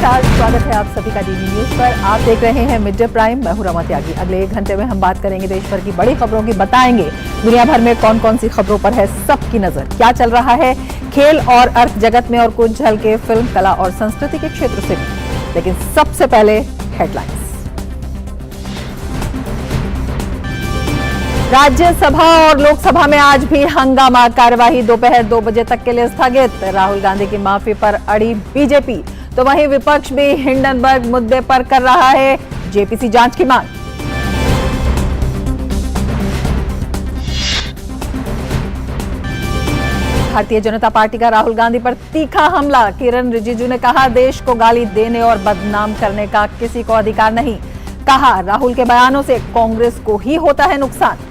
नमस्कार, स्वागत है आप सभी का डीडी न्यूज पर। आप देख रहे हैं मिड डे प्राइम। मैं हूं रमा त्यागी। अगले 1 घंटे में हम बात करेंगे देश भर की बड़ी खबरों की, बताएंगे दुनिया भर में कौन कौन सी खबरों पर है सबकी नजर, क्या चल रहा है खेल और अर्थ जगत में, और कुछ झलके फिल्म, कला और संस्कृति के क्षेत्र से भी। लेकिन सबसे पहले हेडलाइंस। राज्यसभा और लोकसभा में आज भी हंगामा, कार्यवाही दोपहर 2 बजे तक के लिए स्थगित। राहुल गांधी की माफी पर अड़ी बीजेपी, तो वहीं विपक्ष भी हिंडनबर्ग मुद्दे पर कर रहा है जेपीसी जांच की मांग। भारतीय जनता पार्टी का राहुल गांधी पर तीखा हमला। किरण रिजिजू ने कहा, देश को गाली देने और बदनाम करने का किसी को अधिकार नहीं। कहा, राहुल के बयानों से कांग्रेस को ही होता है नुकसान।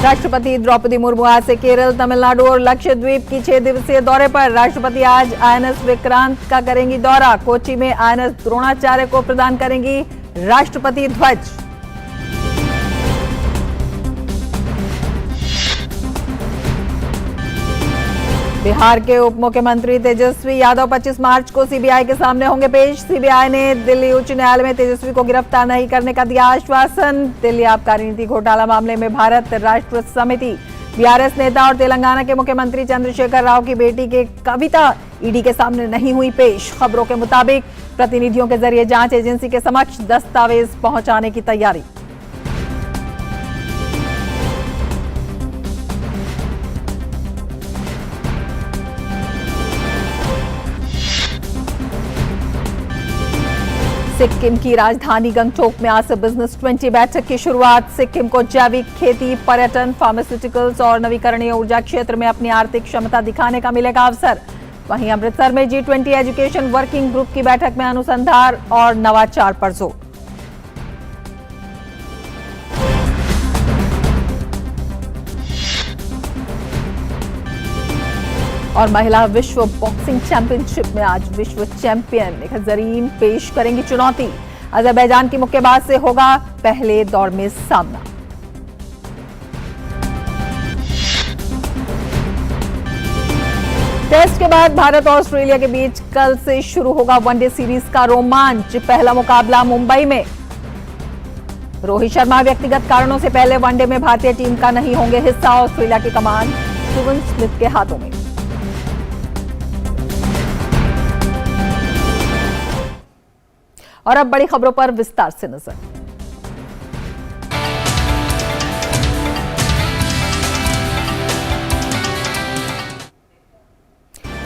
राष्ट्रपति द्रौपदी मुर्मू आज से केरल, तमिलनाडु और लक्षद्वीप की 6 दिवसीय दौरे पर। राष्ट्रपति आज आईएनएस विक्रांत का करेंगी दौरा। कोच्चि में आईएनएस द्रोणाचार्य को प्रदान करेंगी राष्ट्रपति ध्वज। बिहार के उप मुख्यमंत्री तेजस्वी यादव 25 मार्च को सीबीआई के सामने होंगे पेश। सीबीआई ने दिल्ली उच्च न्यायालय में तेजस्वी को गिरफ्तार नहीं करने का दिया आश्वासन। दिल्ली आबकारी नीति घोटाला मामले में भारत राष्ट्र समिति, बीआरएस नेता और तेलंगाना के मुख्यमंत्री चंद्रशेखर राव की बेटी के कविता ईडी के सामने नहीं हुई पेश। खबरों के मुताबिक प्रतिनिधियों के जरिए जांच एजेंसी के समक्ष दस्तावेज पहुंचाने की तैयारी। सिक्किम की राजधानी गंगटोक में आज से बिजनेस 20 बैठक की शुरुआत। सिक्किम को जैविक खेती, पर्यटन, फार्मास्यूटिकल्स और नवीकरणीय ऊर्जा क्षेत्र में अपनी आर्थिक क्षमता दिखाने का मिलेगा अवसर। वहीं अमृतसर में G20 एजुकेशन वर्किंग ग्रुप की बैठक में अनुसंधान और नवाचार पर जोर। और महिला विश्व बॉक्सिंग चैंपियनशिप में आज विश्व चैंपियन जरीन पेश करेंगी चुनौती। अजरबैजान की मुक्केबाज से होगा पहले दौर में सामना। टेस्ट के बाद भारत और ऑस्ट्रेलिया के बीच कल से शुरू होगा वनडे सीरीज का रोमांच। पहला मुकाबला मुंबई में। रोहित शर्मा व्यक्तिगत कारणों से पहले वनडे में भारतीय टीम का नहीं होंगे हिस्सा। ऑस्ट्रेलिया की कमान स्टीवन स्मिथ के हाथों में। और अब बड़ी खबरों पर विस्तार से नजर।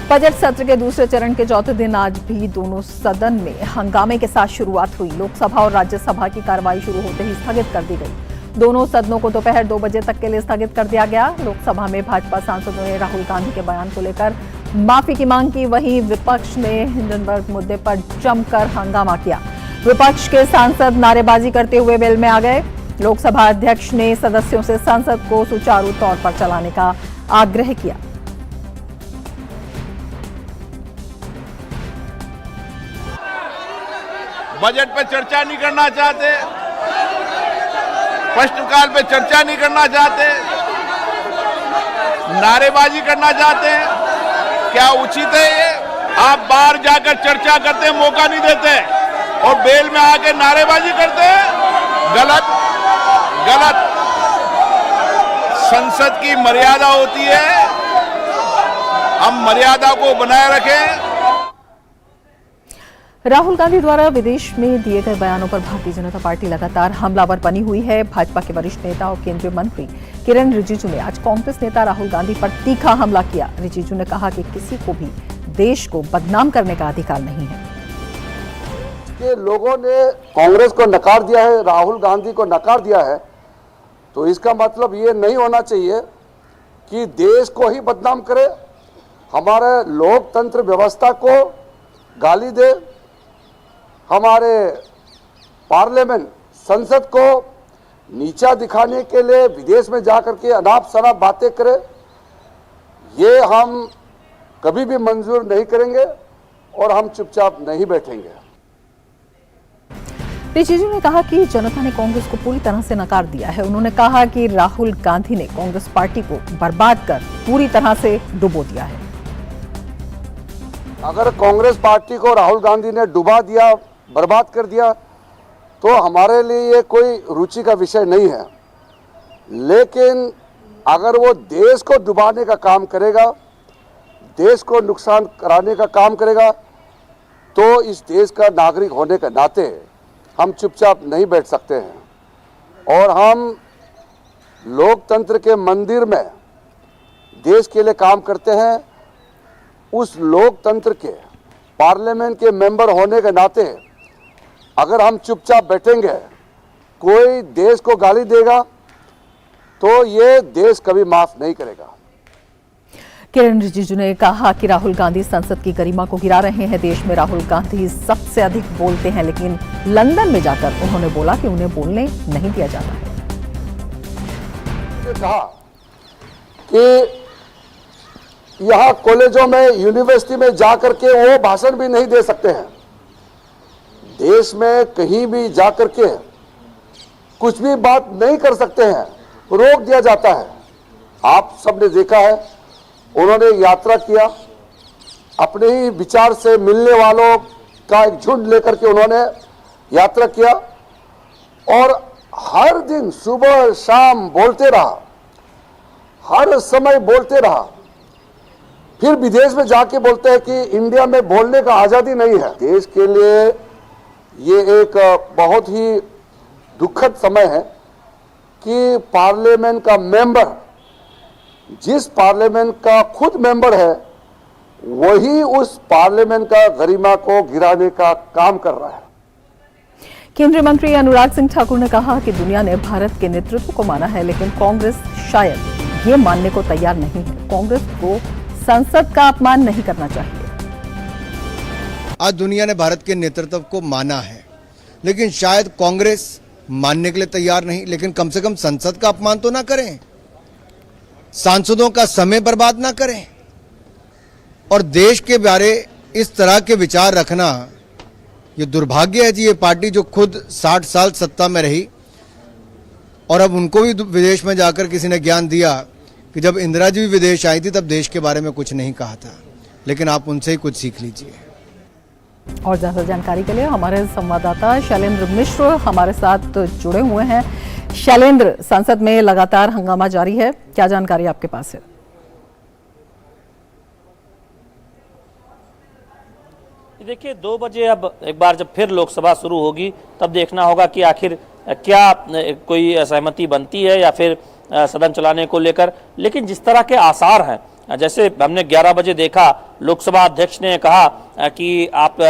बजट सत्र के दूसरे चरण के चौथे दिन आज भी दोनों सदन में हंगामे के साथ शुरुआत हुई। लोकसभा और राज्यसभा की कार्रवाई शुरू होते ही स्थगित कर दी गई। दोनों सदनों को दोपहर 2 बजे तक के लिए स्थगित कर दिया गया। लोकसभा में भाजपा सांसदों ने राहुल गांधी के बयान को लेकर माफी की मांग की। वहीं विपक्ष ने हिंडनबर्ग मुद्दे पर जमकर हंगामा किया। विपक्ष के सांसद नारेबाजी करते हुए वेल में आ गए। लोकसभा अध्यक्ष ने सदस्यों से संसद को सुचारू तौर पर चलाने का आग्रह किया। बजट पे चर्चा नहीं करना चाहते, प्रश्नकाल पे चर्चा नहीं करना चाहते, नारेबाजी करना चाहते हैं। क्या उचित है ये? आप बाहर जाकर चर्चा करते हैं, मौका नहीं देते और बेल में आके नारेबाजी करते हैं। गलत गलत। संसद की मर्यादा होती है, हम मर्यादा को बनाए रखें। राहुल गांधी द्वारा विदेश में दिए गए बयानों पर भारतीय जनता पार्टी लगातार हमलावर बनी हुई है। भाजपा के वरिष्ठ नेता और केंद्रीय मंत्री किरण रिजिजू ने आज कांग्रेस नेता राहुल गांधी पर तीखा हमला किया। रिजिजू ने कहा कि किसी को भी देश को बदनाम करने का अधिकार नहीं है। कि लोगों ने कांग्रेस को नकार दिया है, राहुल गांधी को नकार दिया है, तो इसका मतलब ये नहीं होना चाहिए कि देश को ही बदनाम करे, हमारे लोकतंत्र व्यवस्था को गाली दे, हमारे पार्लियामेंट संसद को नीचा दिखाने के लिए विदेश में जाकर के अनाप शनाप बातें करे। ये हम कभी भी मंजूर नहीं करेंगे और हम चुपचाप नहीं बैठेंगे। रिजिजू ने कहा कि जनता ने कांग्रेस को पूरी तरह से नकार दिया है। उन्होंने कहा कि राहुल गांधी ने कांग्रेस पार्टी को बर्बाद कर पूरी तरह से डुबो दिया है। अगर कांग्रेस पार्टी को राहुल गांधी ने डुबा दिया, बर्बाद कर दिया, तो हमारे लिए ये कोई रुचि का विषय नहीं है। लेकिन अगर वो देश को डुबाने का काम करेगा, देश को नुकसान कराने का काम करेगा, तो इस देश का नागरिक होने के नाते हम चुपचाप नहीं बैठ सकते हैं। और हम लोकतंत्र के मंदिर में देश के लिए काम करते हैं। उस लोकतंत्र के पार्लियामेंट के मेंबर होने के नाते अगर हम चुपचाप बैठेंगे, कोई देश को गाली देगा, तो ये देश कभी माफ नहीं करेगा। किरण रिजिजू ने कहा कि राहुल गांधी संसद की गरिमा को गिरा रहे हैं। देश में राहुल गांधी सबसे अधिक बोलते हैं, लेकिन लंदन में जाकर उन्होंने बोला कि उन्हें बोलने नहीं दिया जाता है। कहा कि यहाँ कॉलेजों में, यूनिवर्सिटी में जाकर के वो भाषण भी नहीं दे सकते हैं। देश में कहीं भी जाकर के कुछ भी बात नहीं कर सकते हैं, रोक दिया जाता है। आप सबने देखा है, उन्होंने यात्रा किया, अपने ही विचार से मिलने वालों का एक झुंड लेकर के उन्होंने यात्रा किया और हर दिन सुबह शाम बोलते रहा, हर समय बोलते रहा। फिर विदेश में जाके बोलते हैं कि इंडिया में बोलने का आज़ादी नहीं है। देश के लिए ये एक बहुत ही दुखद समय है कि पार्लियामेंट का मेंबर, जिस पार्लियामेंट का खुद मेंबर है, वही उस पार्लियामेंट का गरिमा को गिराने का काम कर रहा है। केंद्रीय मंत्री अनुराग सिंह ठाकुर ने कहा कि दुनिया ने भारत के नेतृत्व को माना है, लेकिन कांग्रेस शायद ये मानने को तैयार नहीं है। कांग्रेस को संसद का अपमान नहीं करना चाहिए। आज दुनिया ने भारत के नेतृत्व को माना है, लेकिन शायद कांग्रेस मानने के लिए तैयार नहीं। लेकिन कम से कम संसद का अपमान तो ना करें, सांसदों का समय बर्बाद ना करें। और देश के बारे इस तरह के विचार रखना, ये दुर्भाग्य है जी। ये पार्टी जो खुद 60 साल सत्ता में रही और अब उनको भी विदेश में जाकर किसी ने ज्ञान दिया कि जब इंदिरा जी भी विदेश आई थी तब देश के बारे में कुछ नहीं कहा था। लेकिन आप उनसे ही कुछ सीख लीजिए। और ज्यादा जानकारी के लिए हमारे संवाददाता शैलेंद्र मिश्र हमारे साथ जुड़े हुए हैं। शैलेंद्र, संसद में लगातार हंगामा जारी है, क्या जानकारी आपके पास है? देखिए, 2 बजे अब एक बार जब फिर लोकसभा शुरू होगी तब देखना होगा कि आखिर क्या कोई सहमति बनती है या फिर सदन चलाने को लेकर। लेकिन जिस तरह के आसार हैं, जैसे हमने 11 बजे देखा, लोकसभा अध्यक्ष ने कहा कि आप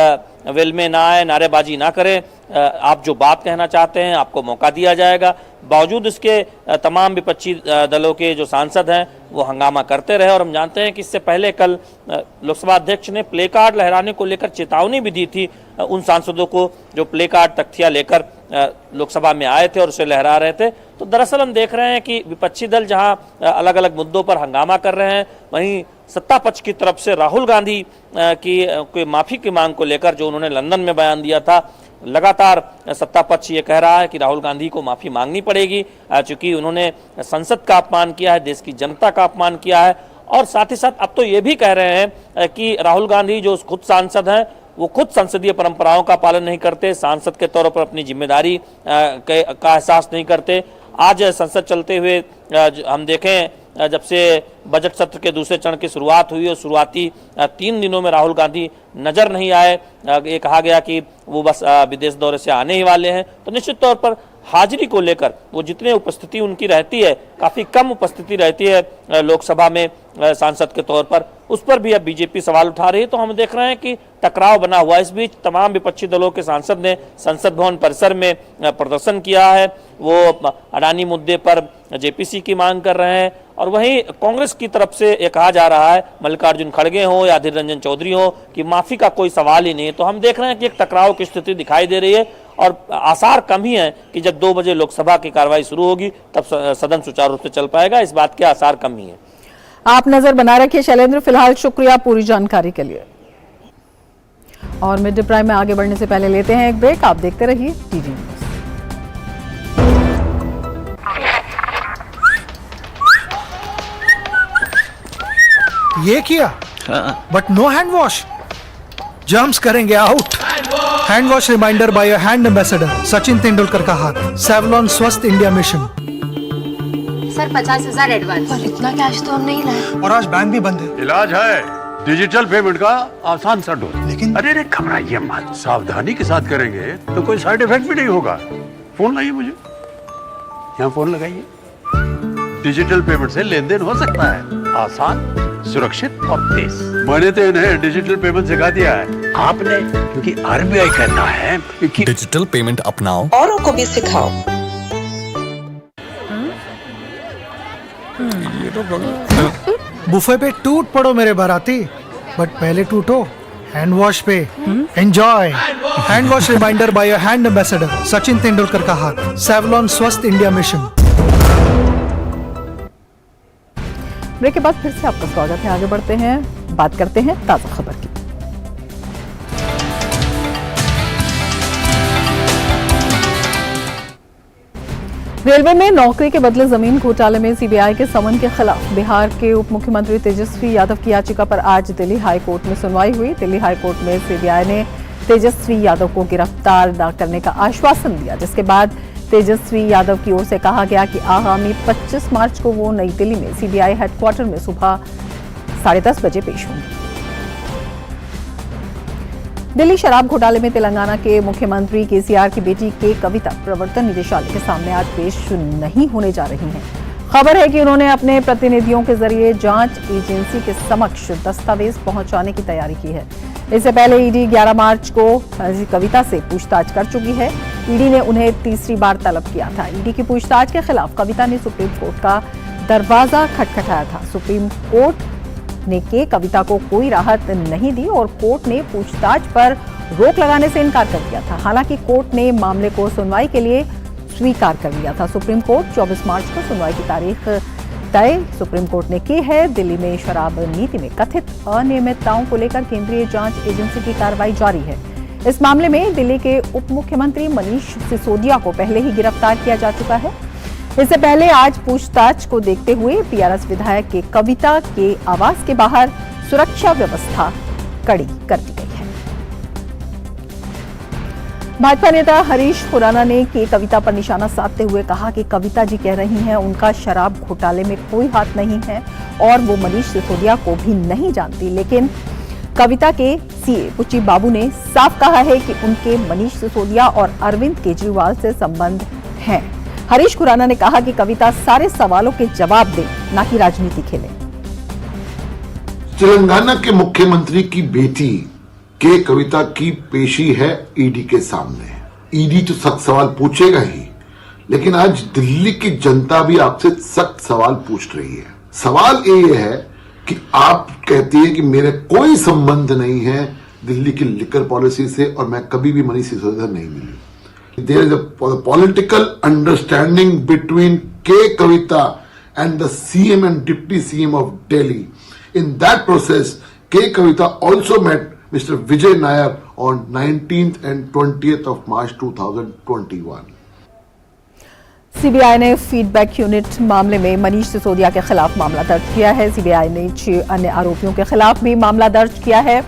वेल में ना आए, नारेबाजी ना करें, आप जो बात कहना चाहते हैं आपको मौका दिया जाएगा। बावजूद इसके तमाम विपक्षी दलों के जो सांसद हैं वो हंगामा करते रहे। और हम जानते हैं कि इससे पहले कल लोकसभा अध्यक्ष ने प्ले कार्ड लहराने को लेकर चेतावनी भी दी थी उन सांसदों को जो प्ले कार्ड तख्तियां लेकर लोकसभा में आए थे और उसे लहरा रहे थे। तो दरअसल हम देख रहे हैं कि विपक्षी दल जहां अलग अलग मुद्दों पर हंगामा कर रहे हैं, वहीं सत्ता पक्ष की तरफ से राहुल गांधी की माफी की मांग को लेकर जो उन्होंने लंदन में बयान दिया था, लगातार सत्ता पक्ष ये कह रहा है कि राहुल गांधी को माफी मांगनी पड़ेगी, चूंकि उन्होंने संसद का अपमान किया है, देश की जनता का अपमान किया है। और साथ ही साथ अब तो ये भी कह रहे हैं कि राहुल गांधी जो खुद सांसद हैं वो खुद संसदीय परंपराओं का पालन नहीं करते, सांसद के तौर पर अपनी जिम्मेदारी का एहसास नहीं करते। आज संसद चलते हुए हम देखें, जब से बजट सत्र के दूसरे चरण की शुरुआत हुई और शुरुआती 3 दिनों में राहुल गांधी नजर नहीं आए। ये कहा गया कि वो बस विदेश दौरे से आने ही वाले हैं। तो निश्चित तौर पर हाजिरी को लेकर वो जितने उपस्थिति उनकी रहती है, काफ़ी कम उपस्थिति रहती है लोकसभा में सांसद के तौर पर, उस पर भी अब बीजेपी सवाल उठा रही है। तो हम देख रहे हैं कि टकराव बना हुआ। इस बीच तमाम विपक्षी दलों के सांसद ने संसद भवन परिसर में प्रदर्शन किया है। वो अडानी मुद्दे पर जेपीसी की मांग कर रहे हैं। और वहीं कांग्रेस की तरफ से ये कहा जा रहा है, मल्लिकार्जुन खड़गे हो या अधीर रंजन चौधरी हो, कि माफी का कोई सवाल ही नहीं है। तो हम देख रहे हैं कि एक टकराव की स्थिति दिखाई दे रही है और आसार कम ही है कि जब 2 बजे लोकसभा की कार्रवाई शुरू होगी तब सदन सुचारू रूप से चल पाएगा। इस बात के आसार कम ही है। आप नजर बना रखिए शैलेंद्र। फिलहाल शुक्रिया पूरी जानकारी के लिए। और मिड डे प्राइम में आगे बढ़ने से पहले लेते हैं एक ब्रेक। आप देखते रहिए टीवी न्यूज। ये किया but no hand wash, germs करेंगे out. Hand wash reminder by your hand ambassador Sachin Tendulkar का हाथ, सेवलॉन स्वस्थ इंडिया मिशन। Sir 50,000 advance. पर इतना कैश तो हम नहीं लाए। और आज बैंक भी बंद है। इलाज है डिजिटल पेमेंट का आसान सा डोज। लेकिन अरे घबराइए मत, सावधानी के साथ करेंगे तो कोई साइड इफेक्ट भी नहीं होगा। फोन लाइए मुझे, यहाँ फोन लगाइए। डिजिटल पेमेंट से लेन देन हो सकता है आसान, सुरक्षित और तेज। मैंने तो इन्हें डिजिटल पेमेंट सिखा दिया है, आपने? क्योंकि आरबीआई कहता है कि डिजिटल पेमेंट अपनाओ, औरों को भी सिखाओ। बुफे पे टूट पड़ो मेरे बाराती, बट पहले टूटो हैंड वॉश पे। Enjoy hand wash reminder by your hand ambassador Sachin Tendulkar का हाथ, सेवलॉन स्वस्थ इंडिया मिशन। ब्रेक के बाद फिर से आपका स्वागत है। आगे बढ़ते हैं, बात करते हैं ताजा खबर की। रेलवे में नौकरी के बदले जमीन घोटाले में सीबीआई के समन के खिलाफ बिहार के उप मुख्यमंत्री तेजस्वी यादव की याचिका पर आज दिल्ली हाई कोर्ट में सुनवाई हुई। दिल्ली हाई कोर्ट में सीबीआई ने तेजस्वी यादव को गिरफ्तार न करने का आश्वासन दिया, जिसके बाद तेजस्वी यादव की ओर से कहा गया कि आगामी 25 मार्च को वो नई दिल्ली में सीबीआई हेडक्वार्टर में सुबह 10:30 बजे पेश होंगे। दिल्ली शराब घोटाले में तेलंगाना के मुख्यमंत्री केसीआर की बेटी के कविता प्रवर्तन निदेशालय के सामने आज पेश नहीं होने जा रही हैं। खबर है कि उन्होंने अपने प्रतिनिधियों के जरिए जांच एजेंसी के समक्ष दस्तावेज पहुंचाने की तैयारी की है। इससे पहले ईडी 11 मार्च को कविता से पूछताछ कर चुकी है। ईडी ने उन्हें तीसरी बार तलब किया था। ईडी की पूछताछ के खिलाफ कविता ने सुप्रीम कोर्ट का दरवाजा खटखटाया था। सुप्रीम कोर्ट ने के कविता को कोई राहत नहीं दी और कोर्ट ने पूछताछ पर रोक लगाने से इनकार कर दिया था। हालांकि कोर्ट ने मामले को सुनवाई के लिए स्वीकार कर लिया था। सुप्रीम कोर्ट 24 मार्च को सुनवाई की तारीख तय सुप्रीम कोर्ट ने की है। दिल्ली में शराब नीति में कथित अनियमितताओं को लेकर केंद्रीय जांच एजेंसी की कार्रवाई जारी है। इस मामले में दिल्ली के उप मुख्यमंत्री मनीष सिसोदिया को पहले ही गिरफ्तार किया जा चुका है। इससे पहले आज पूछताछ को देखते हुए पीआरएस विधायक के कविता के आवास के बाहर सुरक्षा व्यवस्था कड़ी कर दी गई है। भाजपा नेता हरीश खुराना ने के कविता पर निशाना साधते हुए कहा कि कविता जी कह रही हैं उनका शराब घोटाले में कोई हाथ नहीं है और वो मनीष सिसोदिया को भी नहीं जानती, लेकिन कविता के सीए पुच्ची बाबू ने साफ कहा है कि उनके मनीष सिसोदिया और अरविंद केजरीवाल से संबंध हैं। हरीश खुराना ने कहा कि कविता सारे सवालों के जवाब दे, ना कि राजनीति खेले। तेलंगाना के मुख्यमंत्री की बेटी के कविता की पेशी है ईडी के सामने। ईडी तो सख्त सवाल पूछेगा ही, लेकिन आज दिल्ली की जनता भी आपसे सख्त सवाल पूछ रही है। सवाल ये है कि आप कहती है कि मेरे कोई संबंध नहीं है दिल्ली की लिकर पॉलिसी से और मैं कभी भी मनीष सिसोदिया नहीं मिली। There is a political understanding between K. Kavita and the CM and Deputy CM of Delhi. In that process, K. Kavita also met Mr. Vijay Nair on 19th and 20th of March 2021. CBI ने feedback unit मामले में मनीष सिसोदिया के खिलाफ मामला दर्ज किया है। CBI ने 6 अन्य आरोपियों के खिलाफ भी मामला दर्ज किया है।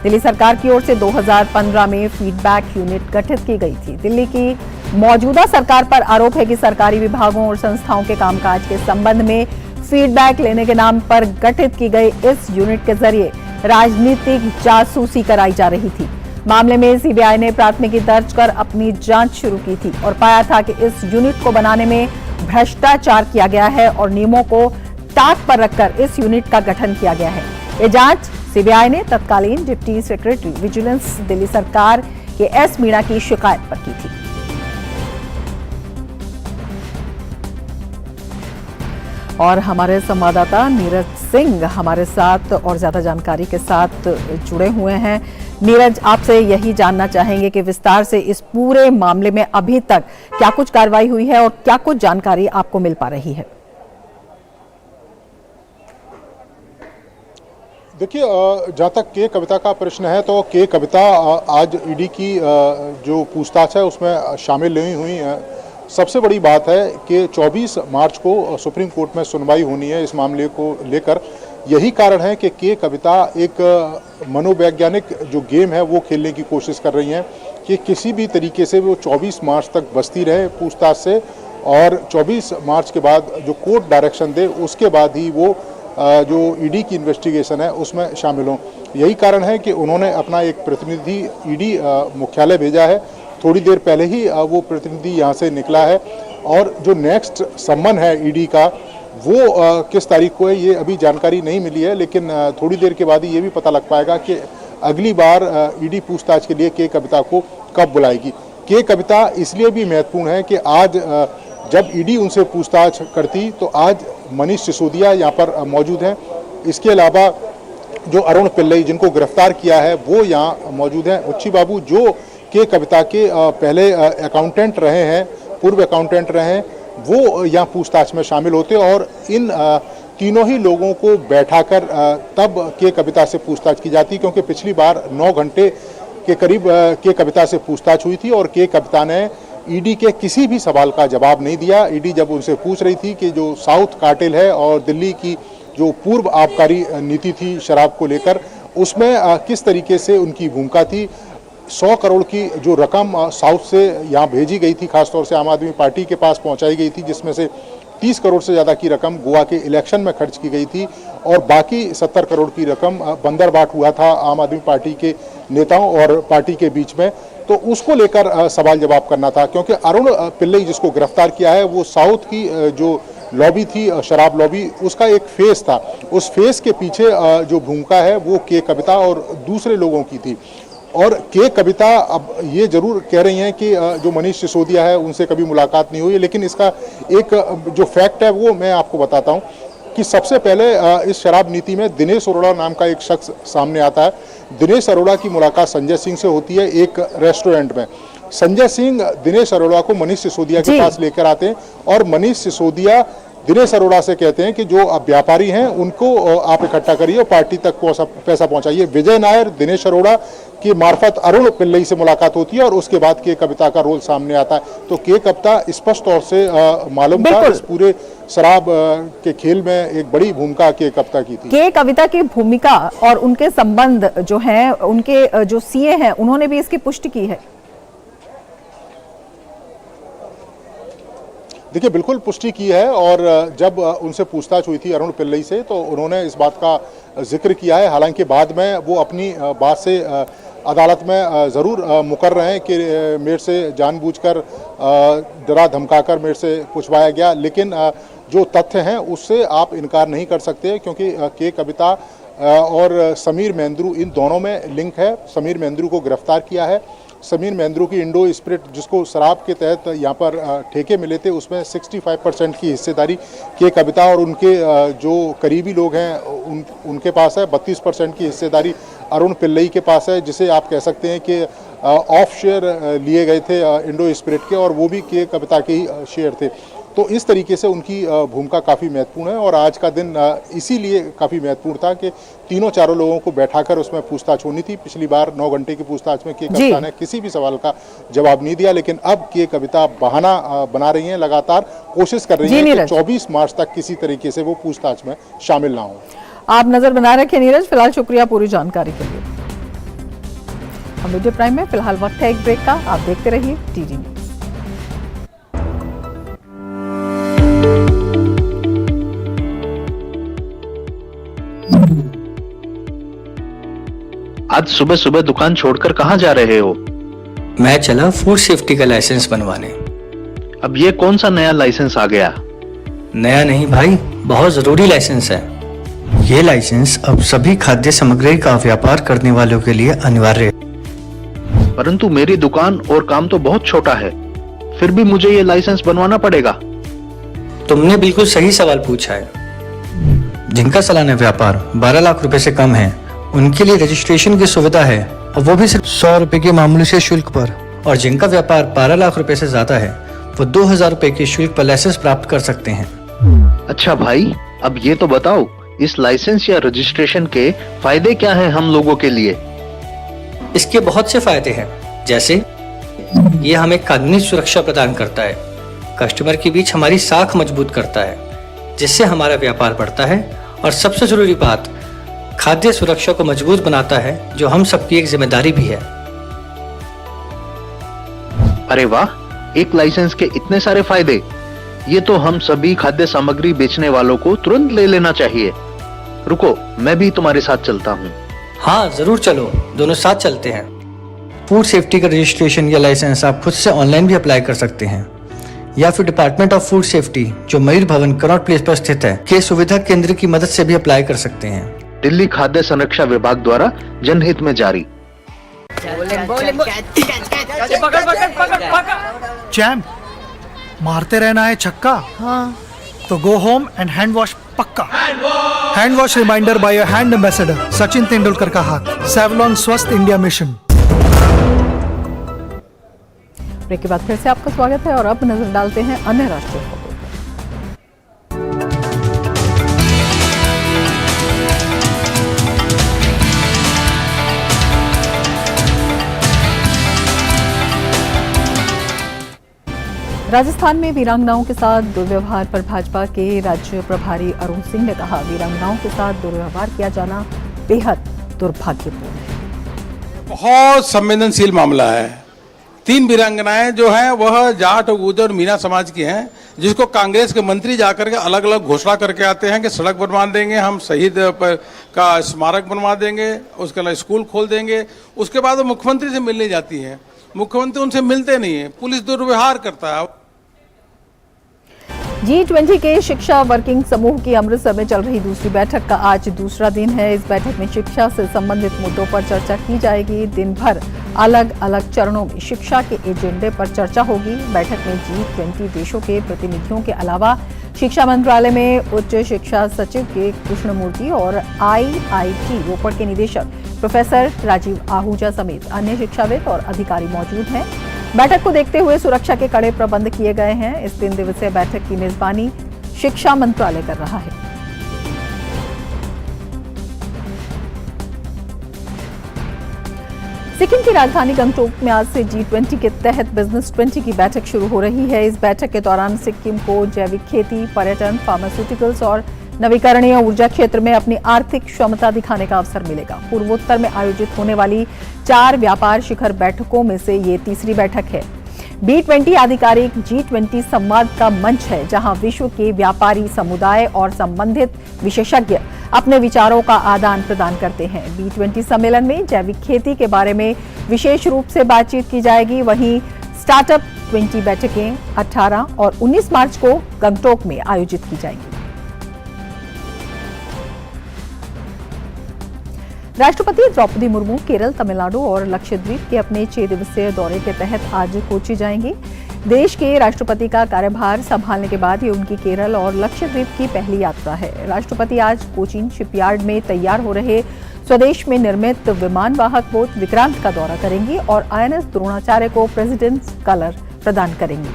दिल्ली सरकार की ओर से 2015 में फीडबैक यूनिट गठित की गई थी। दिल्ली की मौजूदा सरकार पर आरोप है कि सरकारी विभागों और संस्थाओं के कामकाज के संबंध में फीडबैक लेने के नाम पर गठित की गई इस यूनिट के जरिए राजनीतिक जासूसी कराई जा रही थी। मामले में सीबीआई ने प्राथमिकी दर्ज कर अपनी जांच शुरू की थी और पाया था कि इस यूनिट को बनाने में भ्रष्टाचार किया गया है और नियमों को ताक पर रखकर इस यूनिट का गठन किया गया है। ये जांच सीबीआई ने तत्कालीन डिप्टी सेक्रेटरी विजिलेंस दिल्ली सरकार के एस मीणा की शिकायत पर की थी। और हमारे संवाददाता नीरज सिंह हमारे साथ और ज्यादा जानकारी के साथ जुड़े हुए हैं। नीरज, आपसे यही जानना चाहेंगे कि विस्तार से इस पूरे मामले में अभी तक क्या कुछ कार्रवाई हुई है और क्या कुछ जानकारी आपको मिल पा रही है। देखिए, जहाँ तक के कविता का प्रश्न है तो के कविता आज ईडी की जो पूछताछ है उसमें शामिल नहीं हुई है। सबसे बड़ी बात है कि 24 मार्च को सुप्रीम कोर्ट में सुनवाई होनी है इस मामले को लेकर। यही कारण है कि के कविता एक मनोवैज्ञानिक जो गेम है वो खेलने की कोशिश कर रही हैं कि किसी भी तरीके से वो 24 मार्च तक बचती रहे पूछताछ से, और 24 मार्च के बाद जो कोर्ट डायरेक्शन दे उसके बाद ही वो जो ईडी की इन्वेस्टिगेशन है उसमें शामिल हों। यही कारण है कि उन्होंने अपना एक प्रतिनिधि ईडी मुख्यालय भेजा है। थोड़ी देर पहले ही वो प्रतिनिधि यहाँ से निकला है, और जो नेक्स्ट सम्मन है ईडी का वो किस तारीख को है ये अभी जानकारी नहीं मिली है, लेकिन थोड़ी देर के बाद ही ये भी पता लग पाएगा कि अगली बार ईडी पूछताछ के लिए के कविता को कब बुलाएगी। के कविता इसलिए भी महत्वपूर्ण है कि आज जब ईडी उनसे पूछताछ करती तो आज मनीष सिसोदिया यहाँ पर मौजूद हैं। इसके अलावा जो अरुण पिल्लई जिनको गिरफ्तार किया है वो यहाँ मौजूद हैं। उच्ची बाबू जो के कविता के पहले अकाउंटेंट रहे हैं, पूर्व अकाउंटेंट रहे हैं, वो यहाँ पूछताछ में शामिल होते और इन तीनों ही लोगों को बैठाकर तब के कविता से पूछताछ की जाती, क्योंकि पिछली बार 9 घंटे के करीब के कविता से पूछताछ हुई थी और के कविता ने ईडी के किसी भी सवाल का जवाब नहीं दिया। ईडी जब उनसे पूछ रही थी कि जो साउथ कार्टेल है और दिल्ली की जो पूर्व आबकारी नीति थी शराब को लेकर, उसमें किस तरीके से उनकी भूमिका थी। 100 करोड़ की जो रकम साउथ से यहाँ भेजी गई थी, खासतौर से आम आदमी पार्टी के पास पहुँचाई गई थी, जिसमें से 30 करोड़ से ज़्यादा की रकम गोवा के इलेक्शन में खर्च की गई थी और बाकी 70 करोड़ की रकम बंदरबाट हुआ था आम आदमी पार्टी के नेताओं और पार्टी के बीच में। तो उसको लेकर सवाल जवाब करना था, क्योंकि अरुण पिल्लई जिसको गिरफ्तार किया है वो साउथ की जो लॉबी थी, शराब लॉबी, उसका एक फेस था। उस फेस के पीछे जो भूमिका है वो के कविता और दूसरे लोगों की थी। और के कविता अब ये जरूर कह रही हैं कि जो मनीष सिसोदिया है उनसे कभी मुलाकात नहीं हुई, लेकिन इसका एक जो फैक्ट है वो मैं आपको बताता हूँ कि सबसे पहले इस शराब नीति में दिनेश अरोड़ा नाम का एक शख्स सामने आता है। दिनेश अरोड़ा की मुलाकात संजय सिंह से होती है एक रेस्टोरेंट में। संजय सिंह दिनेश अरोड़ा को मनीष सिसोदिया के पास लेकर आते हैं और मनीष सिसोदिया दिनेश अरोड़ा से कहते हैं कि जो व्यापारी हैं उनको आप इकट्ठा करिए और पार्टी तक पैसा पहुंचाइए। विजय नायर दिनेश अरोड़ा की मार्फत अरुण पिल्लई से मुलाकात होती है और उसके बाद के कविता का रोल सामने आता है। तो के कविता स्पष्ट तौर से मालूम था इस पूरे शराब के खेल में एक बड़ी भूमिका के कविता की थी। के कविता की भूमिका और उनके संबंध जो हैं, उनके जो सीए हैं, उन्होंने भी इसकी पुष्टि की है। देखिए, बिल्कुल पुष्टि की है, और जब उनसे पूछताछ हुई थी अरुण पिल्लई से तो उन्होंने इस बात का जिक्र किया है। हालांकि बाद में वो अपनी बात से अदालत में ज़रूर मुकर रहे हैं कि मेरे से जानबूझकर डरा धमकाकर मेरे से पूछवाया गया, लेकिन जो तथ्य हैं उससे आप इनकार नहीं कर सकते, क्योंकि के कविता और समीर महेंद्रू इन दोनों में लिंक है। समीर महेंद्रू को गिरफ्तार किया है। समीर महेंद्रू की इंडो स्पिरिट जिसको शराब के तहत यहाँ पर ठेके मिले थे उसमें 65% की हिस्सेदारी के कविता और उनके जो करीबी लोग हैं उनके पास है। 32% की हिस्सेदारी अरुण पिल्लई के पास है, जिसे आप कह सकते हैं कि ऑफ शेयर लिए गए थे इंडो स्पिरिट के, और वो भी के कविता के ही शेयर थे। तो इस तरीके से उनकी भूमिका काफ़ी महत्वपूर्ण है और आज का दिन इसीलिए काफ़ी महत्वपूर्ण था कि तीनों चारों लोगों को बैठाकर उसमें पूछताछ होनी थी। पिछली बार 9 घंटे की पूछताछ में के कविता ने किसी भी सवाल का जवाब नहीं दिया, लेकिन अब के कविता बहाना बना रही हैं, लगातार कोशिश कर रही हैं कि 24 मार्च तक किसी तरीके से वो पूछताछ में शामिल ना हो। आप नजर बना रखें नीरज। फिलहाल शुक्रिया पूरी जानकारी के लिए। हम वीडियो प्राइम में फिलहाल वक्त है एक ब्रेक का। आप देखते रहिए टीडी न्यूज। आज सुबह सुबह दुकान छोड़कर कहाँ जा रहे हो? मैं चला फूड सेफ्टी का लाइसेंस बनवाने। अब ये कौन सा नया लाइसेंस आ गया? नया नहीं भाई, बहुत जरूरी लाइसेंस है। ये लाइसेंस अब सभी खाद्य सामग्री का व्यापार करने वालों के लिए अनिवार्य है। परंतु मेरी दुकान और काम तो बहुत छोटा है, फिर भी मुझे ये लाइसेंस बनवाना पड़ेगा। तुमने बिल्कुल सही सवाल पूछा है। जिनका सालाना व्यापार 12 लाख रुपए से कम है उनके लिए रजिस्ट्रेशन की सुविधा है, और वो भी सिर्फ 100 रुपए के मामूली से शुल्क पर। और जिनका व्यापार 12 लाख रुपए से ज्यादा है वो 2000 रुपए के शुल्क पर लाइसेंस प्राप्त कर सकते हैं। अच्छा भाई, अब ये तो बताओ इस लाइसेंस या रजिस्ट्रेशन के फायदे क्या हैं हम लोगों के लिए? इसके बहुत से फायदे हैं, जैसे ये हमें कानूनी सुरक्षा प्रदान करता है, कस्टमर के बीच हमारी साख मजबूत करता है, जिससे हमारा व्यापार बढ़ता है, और सबसे जरूरी बात, खाद्य सुरक्षा को मजबूत बनाता है, जो हम सबकी एक जिम्मेदारी भी है। अरे वाह, एक लाइसेंस के इतने सारे फायदे! ये तो हम सभी खाद्य सामग्री बेचने वालों को तुरंत ले लेना चाहिए। रुको, मैं भी तुम्हारे साथ चलता हूँ। हाँ जरूर चलो, दोनों साथ चलते हैं। फूड सेफ्टी का रजिस्ट्रेशन या लाइसेंस आप खुद से ऑनलाइन भी अप्लाई कर सकते हैं, या फिर डिपार्टमेंट ऑफ फूड सेफ्टी जो मयूर भवन कनॉट प्लेस पर स्थित है के सुविधा केंद्र की मदद से भी अप्लाई कर सकते हैं। दिल्ली खाद्य संरक्षा विभाग द्वारा जनहित में जारी। चैम्प, मारते रहना है छक्का। हाँ। तो go home and hand wash पक्का। Hand wash reminder by your hand ambassador Sachin Tendulkar का हाथ। सेवलॉन स्वस्थ इंडिया मिशन। ब्रेक के बाद फिर से आपका स्वागत है और अब नजर डालते हैं अन्य राष्ट्रीय खबरों पर। राजस्थान में वीरांगनाओं के साथ दुर्व्यवहार पर भाजपा के राज्य प्रभारी अरुण सिंह ने कहा, वीरांगनाओं के साथ दुर्व्यवहार किया जाना बेहद दुर्भाग्यपूर्ण है। बहुत संवेदनशील मामला है। 3 वीरांगनाएं जो हैं वह जाट, गुर्जर और मीना समाज की हैं, जिसको कांग्रेस के मंत्री जाकर के अलग अलग घोषणा करके आते हैं कि सड़क बनवा देंगे, हम शहीद का स्मारक बनवा देंगे, उसके अलावा स्कूल खोल देंगे। उसके बाद वो मुख्यमंत्री से मिलने जाती हैं, मुख्यमंत्री उनसे मिलते नहीं है, पुलिस दुर्व्यवहार करता है। G20 के शिक्षा वर्किंग समूह की अमृतसर में चल रही दूसरी बैठक का आज दूसरा दिन है। इस बैठक में शिक्षा से संबंधित मुद्दों पर चर्चा की जाएगी। दिन भर अलग अलग चरणों में शिक्षा के एजेंडे पर चर्चा होगी। बैठक में G20 देशों के प्रतिनिधियों के अलावा शिक्षा मंत्रालय में उच्च शिक्षा सचिव के कृष्णमूर्ति और IIT रोपड़ के निदेशक प्रोफेसर राजीव आहूजा समेत अन्य शिक्षाविद और अधिकारी मौजूद हैं। बैठक को देखते हुए सुरक्षा के कड़े प्रबंध किए गए हैं। इस 3 दिवसीय बैठक की मेजबानी शिक्षा मंत्रालय कर रहा है। सिक्किम की राजधानी गंगटोक में आज से G20 के तहत बिजनेस 20 की बैठक शुरू हो रही है। इस बैठक के दौरान सिक्किम को जैविक खेती, पर्यटन, फार्मास्यूटिकल्स और नवीकरणीय ऊर्जा क्षेत्र में अपनी आर्थिक क्षमता दिखाने का अवसर मिलेगा। पूर्वोत्तर में आयोजित होने वाली 4 व्यापार शिखर बैठकों में से ये तीसरी बैठक है। B20 आधिकारिक G20 संवाद का मंच है, जहां विश्व के व्यापारी समुदाय और संबंधित विशेषज्ञ अपने विचारों का आदान प्रदान करते हैं। B20 सम्मेलन में जैविक खेती के बारे में विशेष रूप से बातचीत की जाएगी। वहीं स्टार्टअप 20 बैठकें 18 और 19 मार्च को गंगटोक में आयोजित की जाएंगी। राष्ट्रपति द्रौपदी मुर्मू केरल, तमिलनाडु और लक्षद्वीप के अपने 6 दिवसीय दौरे के तहत आज कोची जाएंगी। देश के राष्ट्रपति का कार्यभार संभालने के बाद ये उनकी केरल और लक्षद्वीप की पहली यात्रा है। राष्ट्रपति आज कोचीन शिपयार्ड में तैयार हो रहे स्वदेश में निर्मित विमान वाहक बोट विक्रांत का दौरा करेंगी और INS द्रोणाचार्य को प्रेसिडेंट्स कलर प्रदान करेंगी।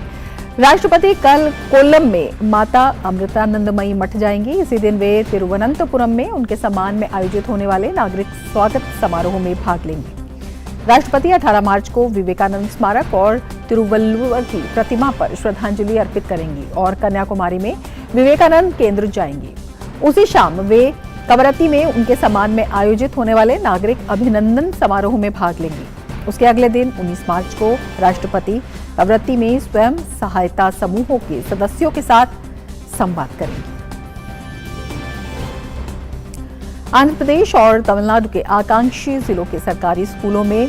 राष्ट्रपति कल कोल्लम में माता अमृतानंदमयी मठ जाएंगी। इसी दिन वे तिरुवनंतपुरम में उनके सम्मान में आयोजित होने वाले नागरिक स्वागत समारोह में भाग लेंगे। राष्ट्रपति 18 मार्च को विवेकानंद स्मारक और तिरुवल्लुवर की प्रतिमा पर श्रद्धांजलि अर्पित करेंगी और कन्याकुमारी में विवेकानंद केंद्र जाएंगी। उसी शाम वे कवरत्ती में उनके सम्मान में आयोजित होने वाले नागरिक अभिनंदन समारोह में भाग लेंगी। उसके अगले दिन 19 मार्च को राष्ट्रपति कवरत्ती में स्वयं सहायता समूहों के सदस्यों के साथ संवाद करेंगे। आंध्र प्रदेश और तमिलनाडु के आकांक्षी जिलों के सरकारी स्कूलों में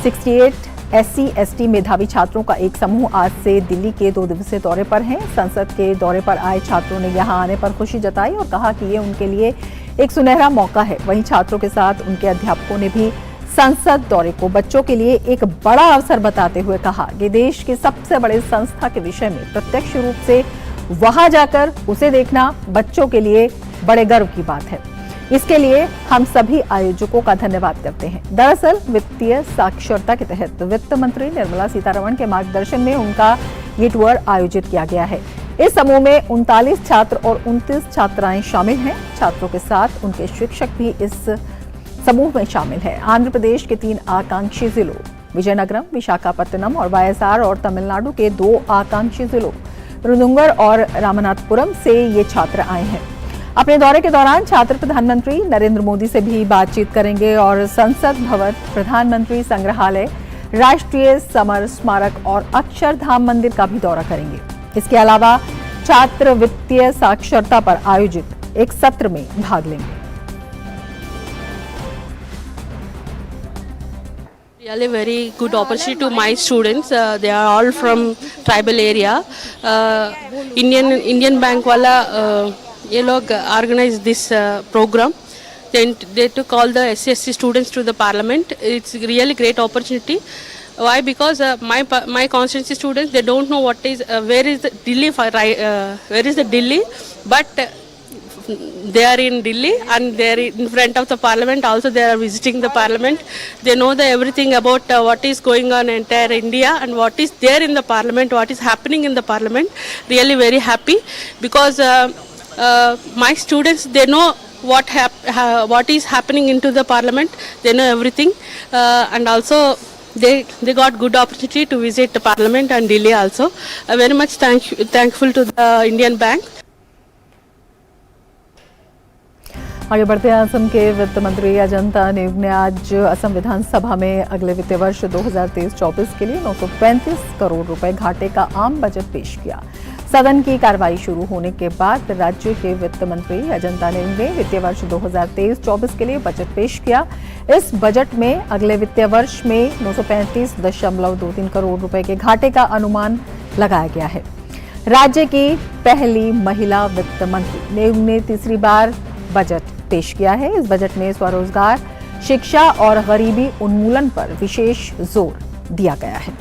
68 SC/ST मेधावी छात्रों का एक समूह आज से दिल्ली के 2 दिवसीय दौरे पर है। संसद के दौरे पर आए छात्रों ने यहां आने पर खुशी जताई और कहा कि ये उनके लिए एक सुनहरा मौका है। वहीं छात्रों के साथ उनके अध्यापकों ने भी संसद दौरे को बच्चों के लिए एक बड़ा अवसर बताते हुए कहा कि देश के सबसे बड़े संस्था के विषय में प्रत्यक्ष रूप से वहां जाकर उसे देखना बच्चों के लिए बड़े गर्व की बात है। इसके लिए हम सभी आयोजकों का धन्यवाद करते हैं। दरअसल वित्तीय साक्षरता के तहत वित्त मंत्री निर्मला सीतारमण के मार्गदर्शन में उनका ये टूर आयोजित किया गया है। इस समूह में 39 छात्र और 29 छात्राएं शामिल हैं। छात्रों के साथ उनके शिक्षक भी इस समूह में शामिल हैं। आंध्र प्रदेश के 3 आकांक्षी जिलों विजयनगरम, विशाखापट्टनम और वायएसआर और तमिलनाडु के 2 आकांक्षी जिलों रुदुंगर और रामनाथपुरम से ये छात्र आए हैं। अपने दौरे के दौरान छात्र प्रधानमंत्री नरेंद्र मोदी से भी बातचीत करेंगे और संसद भवन, प्रधानमंत्री संग्रहालय, राष्ट्रीय समर स्मारक और अक्षरधाम मंदिर का भी दौरा करेंगे। इसके अलावा छात्र वित्तीय साक्षरता पर आयोजित एक सत्र में भाग लेंगे। Really very good opportunity to my students. They are all from tribal area. Indian Bank वाला ये लोग organize this program. They took all the SC/ST students to the parliament. It's really great opportunity. Why? Because my constituency students, they don't know what is where is the Delhi, where is the Delhi, but they are in Delhi and they are in front of the parliament. Also, they are visiting the parliament. They know everything about what is going on in entire India and what is there in the parliament, what is happening in the parliament. Really very happy because my students, they know what is happening into the parliament. They know everything, and also they got good opportunity to visit the parliament and Delhi also. Very much thankful to the Indian Bank. आगे बढ़ते हैं। असम के वित्त मंत्री अजंता नेग ने आज असम विधानसभा में अगले वित्तीय वर्ष 2023-24 के लिए 935 करोड़ रुपए घाटे का आम बजट पेश किया। सदन की कार्रवाई शुरू होने के बाद राज्य के वित्त मंत्री अजंता नेग ने वित्तीय वर्ष 2023-24 के लिए बजट पेश किया। इस बजट में अगले वित्तीय वर्ष में 935.23 करोड़ रुपए के घाटे का अनुमान लगाया गया है। राज्य की पहली महिला वित्त मंत्री नेग ने तीसरी बार बजट पेश किया है। इस बजट में स्वरोजगार, शिक्षा और गरीबी उन्मूलन पर विशेष जोर दिया गया है।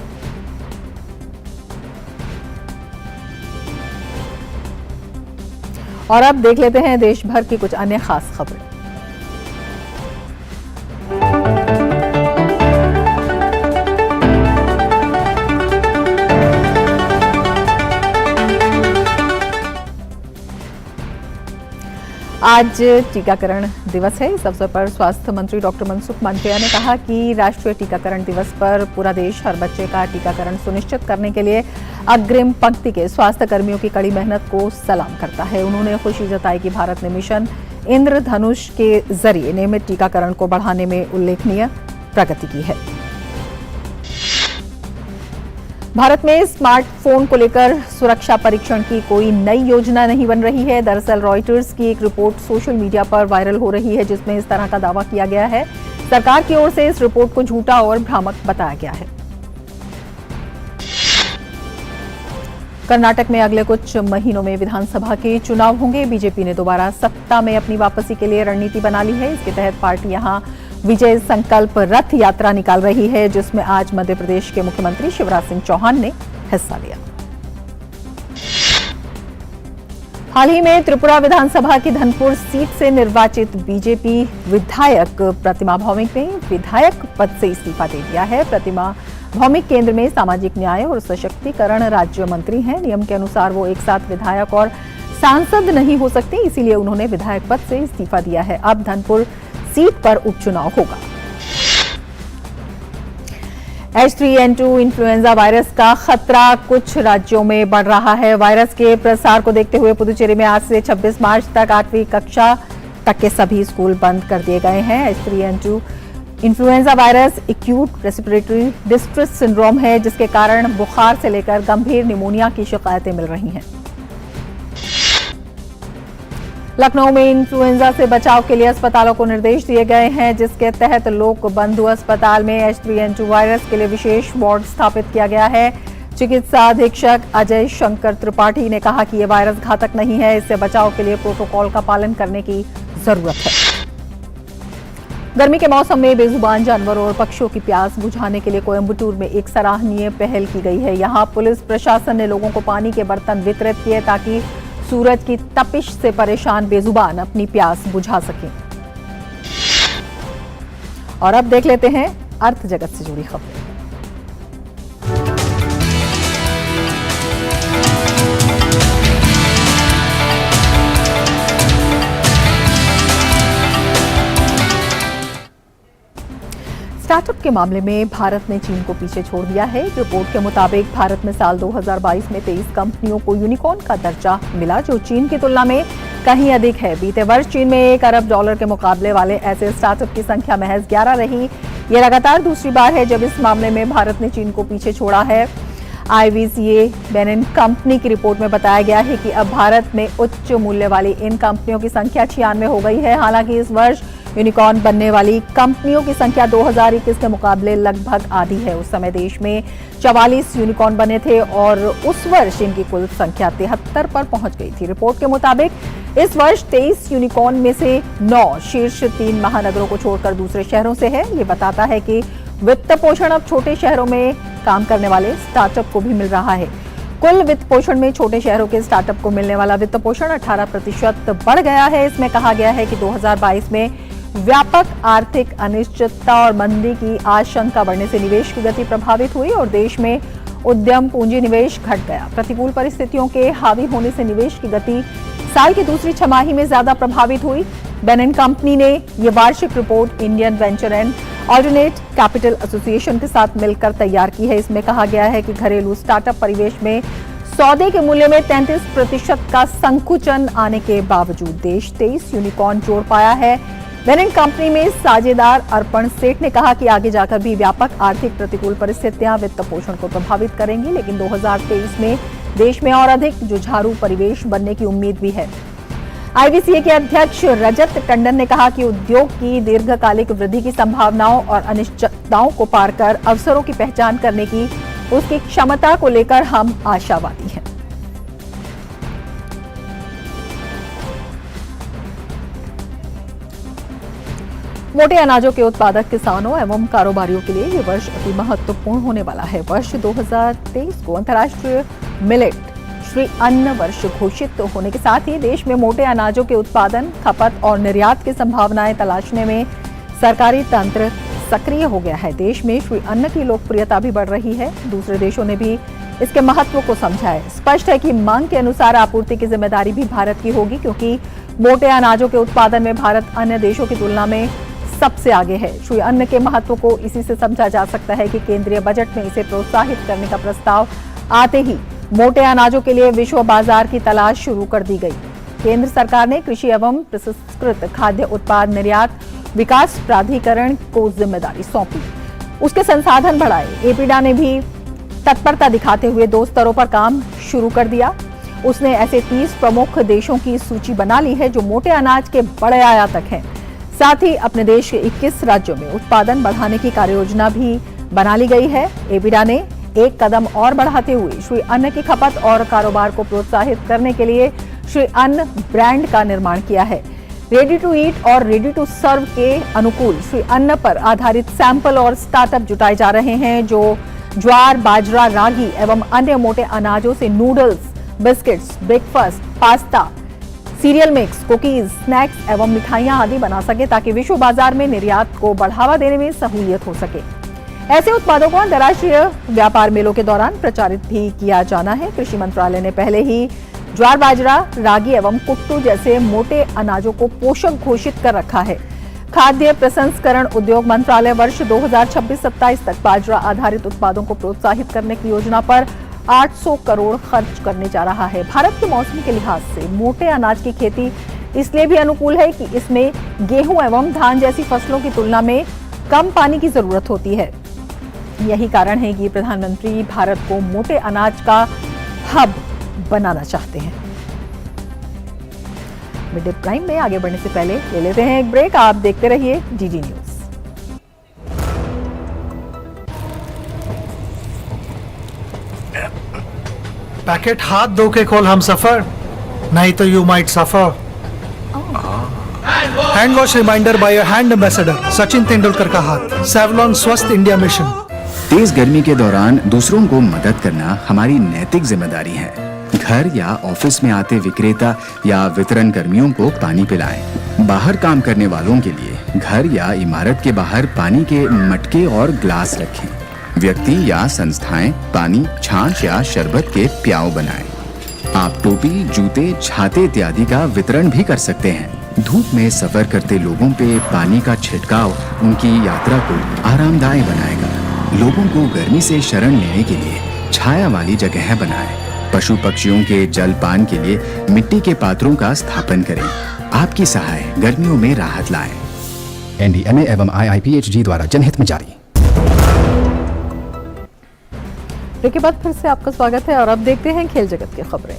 और अब देख लेते हैं देश भर की कुछ अन्य खास खबरें। आज टीकाकरण दिवस है। इस अवसर पर स्वास्थ्य मंत्री डॉक्टर मनसुख मांडविया ने कहा कि राष्ट्रीय टीकाकरण दिवस पर पूरा देश हर बच्चे का टीकाकरण सुनिश्चित करने के लिए अग्रिम पंक्ति के स्वास्थ्य कर्मियों की कड़ी मेहनत को सलाम करता है। उन्होंने खुशी जताई कि भारत ने मिशन इंद्रधनुष के जरिए नियमित टीकाकरण को बढ़ाने में उल्लेखनीय प्रगति की है। भारत में स्मार्टफोन को लेकर सुरक्षा परीक्षण की कोई नई योजना नहीं बन रही है। दरअसल रॉयटर्स की एक रिपोर्ट सोशल मीडिया पर वायरल हो रही है जिसमें इस तरह का दावा किया गया है। सरकार की ओर से इस रिपोर्ट को झूठा और भ्रामक बताया गया है। कर्नाटक में अगले कुछ महीनों में विधानसभा के चुनाव होंगे। बीजेपी ने दोबारा सत्ता में अपनी वापसी के लिए रणनीति बना ली है। इसके तहत पार्टी यहां विजय संकल्प रथ यात्रा निकाल रही है जिसमें आज मध्य प्रदेश के मुख्यमंत्री शिवराज सिंह चौहान ने हिस्सा लिया। हाल ही में त्रिपुरा विधानसभा की धनपुर सीट से निर्वाचित बीजेपी विधायक प्रतिमा भौमिक ने विधायक पद से इस्तीफा दे दिया है। प्रतिमा भौमिक केंद्र में सामाजिक न्याय और सशक्तिकरण राज्य मंत्री हैं। नियम के अनुसार वो एक साथ विधायक और सांसद नहीं हो सकते, इसीलिए उन्होंने विधायक पद से इस्तीफा दिया है। अब धनपुर सीट पर उपचुनाव होगा। H3N2 इन्फ्लुएंजा वायरस का खतरा कुछ राज्यों में बढ़ रहा है। वायरस के प्रसार को देखते हुए पुदुचेरी में आज से 26 मार्च तक 8वीं कक्षा तक के सभी स्कूल बंद कर दिए गए हैं। H3N2 influenza virus acute respiratory distress syndrome है जिसके कारण बुखार से लेकर गंभीर निमोनिया की शिकायतें मिल रही हैं। लखनऊ में इन्फ्लुएंजा से बचाव के लिए अस्पतालों को निर्देश दिए गए हैं जिसके तहत लोक बंधु अस्पताल में H3N2 वायरस के लिए विशेष वार्ड स्थापित किया गया है। चिकित्सा अधीक्षक अजय शंकर त्रिपाठी ने कहा कि यह वायरस घातक नहीं है, इससे बचाव के लिए प्रोटोकॉल का पालन करने की जरूरत है। गर्मी के मौसम में बेजुबान जानवरों और पक्षियों की प्यास बुझाने के लिए कोयम्बटूर में एक सराहनीय पहल की गई है। यहाँ पुलिस प्रशासन ने लोगों को पानी के बर्तन वितरित किए ताकि सूरज की तपिश से परेशान बेजुबान अपनी प्यास बुझा सकें। और अब देख लेते हैं अर्थ जगत से जुड़ी खबरें। स्टार्टअप के मामले में भारत ने चीन को पीछे छोड़ दिया है। रिपोर्ट के मुताबिक भारत में साल 2022 में 23 कंपनियों को यूनिकॉर्न का दर्जा मिला, जो चीन की तुलना में कहीं अधिक है। बीते वर्ष चीन में $1 अरब के मुकाबले वाले ऐसे स्टार्टअप की संख्या महज 11 रही। ये लगातार दूसरी बार है जब इस मामले में भारत ने चीन को पीछे छोड़ा है। IVCA बेनिन कंपनी की रिपोर्ट में बताया गया है कि अब भारत में उच्च मूल्य वाली इन कंपनियों की संख्या 96 हो गई है। हालांकि इस वर्ष यूनिकॉर्न बनने वाली कंपनियों की संख्या 2021 के मुकाबले लगभग आधी है। उस समय देश में 44 यूनिकॉर्न बने थे और उस वर्ष इनकी कुल संख्या 73 पर पहुंच गई थी। रिपोर्ट के मुताबिक इस वर्ष 23 यूनिकॉर्न में से 9 शीर्ष 3 महानगरों को छोड़कर दूसरे शहरों से है। ये बताता है कि वित्त पोषण अब छोटे शहरों में काम करने वाले स्टार्टअप को भी मिल रहा है। कुल वित्त पोषण में छोटे शहरों के स्टार्टअप को मिलने वाला वित्त पोषण 18% बढ़ गया है। इसमें कहा गया है कि 2022 में व्यापक आर्थिक अनिश्चितता और मंदी की आशंका बढ़ने से निवेश की गति प्रभावित हुई और देश में उद्यम पूंजी निवेश घट गया। प्रतिकूल परिस्थितियों के हावी होने से निवेश की गति साल की दूसरी छमाही में ज्यादा प्रभावित हुई। बेनिन कंपनी ने ये वार्षिक report Indian venture and alternate capital association के साथ मिलकर तैयार की है। इसमें कहा गया है कि घरेलू स्टार्टअप परिवेश में सौदे के मूल्य में 33% का संकुचन आने के बावजूद देश 23 यूनिकॉर्न जोड़ पाया है। बेनिन कंपनी में साझेदार अर्पण सेठ ने कहा कि आगे जाकर भी व्यापक आर्थिक प्रतिकूल परिस्थितियां वित्त पोषण को प्रभावित करेंगी, लेकिन 2023 में देश में और अधिक जुझारू परिवेश बनने की उम्मीद भी है। IVCA के अध्यक्ष रजत टंडन ने कहा कि उद्योग की दीर्घकालिक वृद्धि की संभावनाओं और अनिश्चितताओं को पार कर अवसरों की पहचान करने की उसकी क्षमता को लेकर हम आशावादी हैं। मोटे अनाजों के उत्पादक किसानों एवं कारोबारियों के लिए ये वर्ष अति महत्वपूर्ण होने वाला है। वर्ष 2023 को अंतर्राष्ट्रीय मिलेट श्री अन्न वर्ष घोषित होने के साथ ही देश में मोटे अनाजों के उत्पादन, खपत और निर्यात की संभावनाएं तलाशने में सरकारी तंत्र सक्रिय हो गया है। देश में श्री अन्न की लोकप्रियता भी बढ़ रही है। दूसरे देशों ने भी इसके महत्व को समझा है। स्पष्ट है कि मांग के अनुसार आपूर्ति की जिम्मेदारी भी भारत की होगी, क्योंकि मोटे अनाजों के उत्पादन में भारत अन्य देशों की तुलना में सबसे आगे है। श्री अन्न के महत्व को इसी से समझा जा सकता है कि केंद्रीय बजट में इसे प्रोत्साहित करने का प्रस्ताव आते ही मोटे अनाजों के लिए विश्व बाजार की तलाश शुरू कर दी गई। केंद्र सरकार ने कृषि एवं प्रसंस्कृत खाद्य उत्पाद निर्यात विकास प्राधिकरण को जिम्मेदारी सौंपी, उसके संसाधन बढ़ाए। एपीडा ने भी तत्परता दिखाते हुए 2 स्तरों पर काम शुरू कर दिया। उसने ऐसे 30 प्रमुख देशों की सूची बना ली है जो मोटे अनाज के बड़े आयातक हैं। साथ ही अपने देश के 21 राज्यों में उत्पादन बढ़ाने की कार्ययोजना भी बना ली गई है। एपीडा ने एक कदम और बढ़ाते हुए श्री अन्न की खपत और कारोबार को प्रोत्साहित करने के लिए श्री अन्न ब्रांड का निर्माण किया है। रेडी टू ईट और रेडी टू सर्व के अनुकूल श्री अन्न पर आधारित सैंपल और स्टार्टअप जुटाए जा रहे हैं, जो ज्वार, बाजरा, रागी एवं अन्य मोटे अनाजों से noodles, biscuits, breakfast, pasta, serial mix, cookies, snacks एवं मिठाइयां आदि बना सके, ताकि विश्व बाजार में निर्यात को बढ़ावा देने में सहूलियत हो सके। ऐसे उत्पादों को अंतर्राष्ट्रीय व्यापार मेलों के दौरान प्रचारित भी किया जाना है। कृषि मंत्रालय ने पहले ही ज्वार, बाजरा, रागी एवं कुट्टू जैसे मोटे अनाजों को पोषक घोषित कर रखा है। खाद्य प्रसंस्करण उद्योग मंत्रालय वर्ष 2026-27 तक बाजरा आधारित उत्पादों को प्रोत्साहित करने की योजना पर 800 करोड़ खर्च करने जा रहा है। भारत के मौसम के लिहाज से मोटे अनाज की खेती इसलिए भी अनुकूल है कि इसमें गेहूं एवं धान जैसी फसलों की तुलना में कम पानी की जरूरत होती है। यही कारण है कि प्रधानमंत्री भारत को मोटे अनाज का हब बनाना चाहते हैं। मिड डे प्राइम में आगे बढ़ने से पहले ले लेते हैं एक ब्रेक। आप देखते रहिए डीडी न्यूज। पैकेट हाथ धो के खोल हम सफर, नहीं तो you might suffer. Hand wash reminder by hand ambassador Sachin Tendulkar का हाथ। सेवलॉन स्वस्थ इंडिया मिशन। तेज गर्मी के दौरान दूसरों को मदद करना हमारी नैतिक जिम्मेदारी है। घर या ऑफिस में आते विक्रेता या वितरण कर्मियों को पानी पिलाएं। बाहर काम करने वालों के लिए घर या इमारत के बाहर पानी के मटके और ग्लास रखें। व्यक्ति या संस्थाएं पानी, छाछ या शरबत के प्याव बनाएं। आप टोपी, जूते, छाते इत्यादि का वितरण भी कर सकते हैं। धूप में सफर करते लोगों पे पानी का छिड़काव उनकी यात्रा को आरामदायी बनाएगा। लोगों को गर्मी से शरण लेने के लिए छाया वाली जगह बनाएं। पशु पक्षियों के जलपान के लिए मिट्टी के पात्रों का स्थापन करें। आपकी सहाय गर्मियों में राहत लाए। NDMA एवं IIPHG द्वारा जनहित में जारी। ब्रेक के बाद फिर से आपका स्वागत है और अब देखते हैं खेल जगत की खबरें।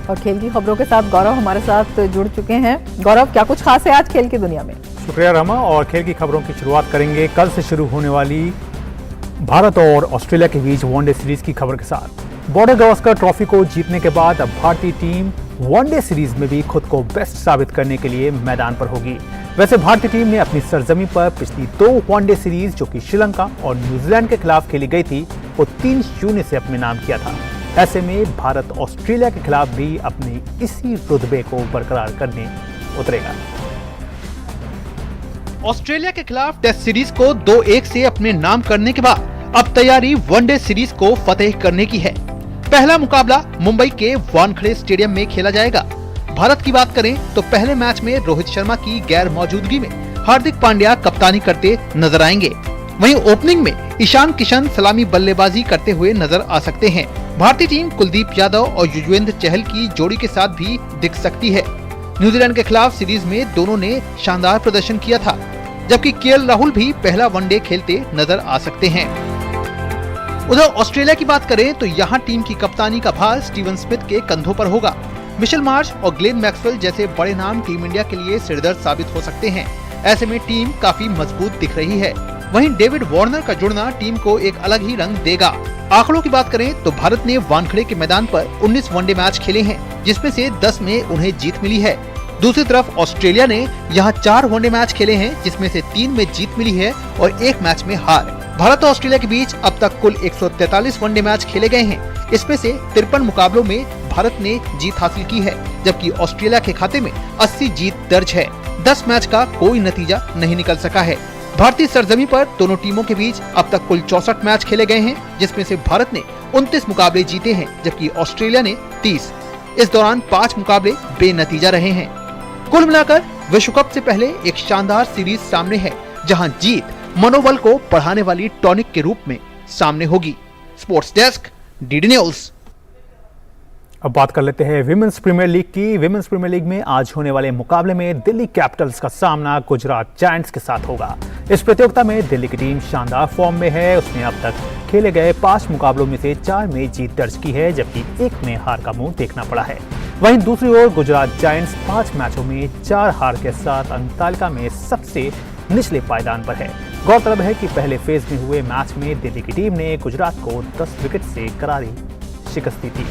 और खेल की खबरों के साथ गौरव हमारे साथ जुड़ चुके हैं। गौरव, क्या कुछ खास है आज खेल की दुनिया में? शुक्रिया रमा। और खेल की खबरों की शुरुआत करेंगे कल से शुरू होने वाली भारत और ऑस्ट्रेलिया के बीच वनडे सीरीज की खबर के साथ। बॉर्डर गावस्कर ट्रॉफी को जीतने के बाद अब भारतीय टीम वनडे सीरीज में भी खुद को बेस्ट साबित करने के लिए मैदान पर होगी। वैसे भारतीय टीम ने अपनी सरजमी पर पिछली 2 वनडे सीरीज जो कि श्रीलंका और न्यूजीलैंड के खिलाफ खेली गई थी वो 3-0 से अपने नाम किया था। ऐसे में भारत ऑस्ट्रेलिया के खिलाफ भी अपने इसी रुतबे को बरकरार करने उतरेगा। ऑस्ट्रेलिया के खिलाफ टेस्ट सीरीज को 2-1 से अपने नाम करने के बाद अब तैयारी वनडे सीरीज को फतेह करने की है। पहला मुकाबला मुंबई के वानखेड़े स्टेडियम में खेला जाएगा। भारत की बात करें तो पहले मैच में रोहित शर्मा की गैर मौजूदगी में हार्दिक पांड्या कप्तानी करते नजर आएंगे। वहीं ओपनिंग में ईशान किशन सलामी बल्लेबाजी करते हुए नजर आ सकते हैं। भारतीय टीम कुलदीप यादव और युजवेंद्र चहल की जोड़ी के साथ भी दिख सकती है। न्यूजीलैंड के खिलाफ सीरीज में दोनों ने शानदार प्रदर्शन किया था, जबकि केएल राहुल भी पहला वनडे खेलते नजर आ सकते हैं। उधर ऑस्ट्रेलिया की बात करें तो यहाँ टीम की कप्तानी का भार स्टीवन स्मिथ के कंधों पर होगा। मिशेल मार्श और ग्लेन मैक्सवेल जैसे बड़े नाम टीम इंडिया के लिए सिरदर्द साबित हो सकते हैं। ऐसे में टीम काफी मजबूत दिख रही है। वहीं डेविड वार्नर का जुड़ना टीम को एक अलग ही रंग देगा। आंकड़ों की बात करें तो भारत ने वानखेड़े के मैदान पर 19 वनडे मैच खेले हैं, जिसमें से 10 में उन्हें जीत मिली है। दूसरी तरफ ऑस्ट्रेलिया ने यहाँ 4 वनडे मैच खेले हैं, जिसमें से 3 में जीत मिली है और 1 मैच में हार। भारत और ऑस्ट्रेलिया के बीच अब तक कुल 143 वनडे मैच खेले गए हैं। इसमें से 53 मुकाबलों में भारत ने जीत हासिल की है, जबकि ऑस्ट्रेलिया के खाते में 80 जीत दर्ज है। 10 मैच का कोई नतीजा नहीं निकल सका है। भारतीय सरजमी पर दोनों टीमों के बीच अब तक कुल 64 मैच खेले गए हैं, जिसमें से भारत ने 29 मुकाबले जीते हैं, जबकि ऑस्ट्रेलिया ने 30। इस दौरान 5 मुकाबले बेनतीजा रहे हैं। कुल मिलाकर विश्व कप से पहले एक शानदार सीरीज सामने है, जहां जीत मनोबल को बढ़ाने वाली टॉनिक के रूप में सामने होगी। Sports desk, DD news. अब बात कर लेते हैं विमेंस प्रीमियर लीग की। विमेंस प्रीमियर लीग में आज होने वाले मुकाबले में दिल्ली कैपिटल्स का सामना गुजरात जायंट्स के साथ होगा। इस प्रतियोगिता में दिल्ली की टीम शानदार फॉर्म में है। उसने अब तक खेले गए 5 मुकाबलों में से 4 में जीत दर्ज की है, जबकि 1 में हार का मुंह देखना पड़ा है। वहीं दूसरी ओर गुजरात जायंट्स 5 मैचों में 4 हार के साथ अंक तालिका में सबसे निचले पायदान पर है। गौरतलब है कि पहले फेज में हुए मैच में दिल्ली की टीम ने गुजरात को 10 विकेट से करारी शिकस्त दी थी।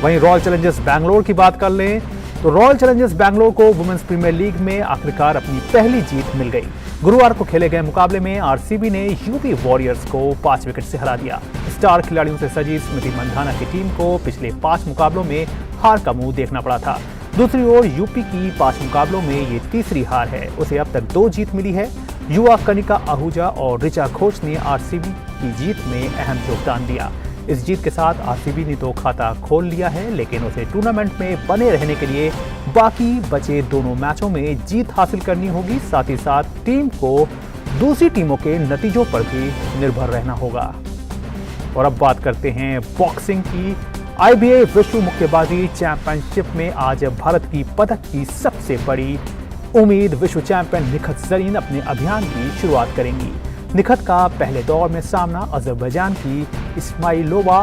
वहीं रॉयल चैलेंजर्स बैंगलोर की बात कर लें तो रॉयल चैलेंजर्स बैंगलोर को वुमेन्स प्रीमियर लीग में आखिरकार अपनी पहली जीत मिल गई। गुरुवार को खेले गए मुकाबले में आरसीबी ने यूपी वॉरियर्स को 5 विकेट से हरा दिया। स्टार खिलाड़ियों से सजी स्मृति मंधाना की टीम को पिछले 5 मुकाबलों में हार का मुंह देखना पड़ा था। दूसरी ओर यूपी की 5 मुकाबलों में ये तीसरी हार है। उसे अब तक 2 जीत मिली है। युवा कनिका आहूजा और ऋचा घोष ने आरसीबी की जीत में अहम योगदान दिया। इस जीत के साथ आरसीबी ने तो खाता खोल लिया है, लेकिन उसे टूर्नामेंट में बने रहने के लिए बाकी बचे दोनों मैचों में जीत हासिल करनी होगी। साथ ही साथ टीम को दूसरी टीमों के नतीजों पर भी निर्भर रहना होगा। और अब बात करते हैं बॉक्सिंग की। आईबीए विश्व मुक्केबाजी चैंपियनशिप में आज भारत की पदक की सबसे बड़ी उम्मीद विश्व चैंपियन निखत जरीन अपने अभियान की शुरुआत करेंगी। निखत का पहले दौर में सामना अजरबैजान की इस्माइलोवा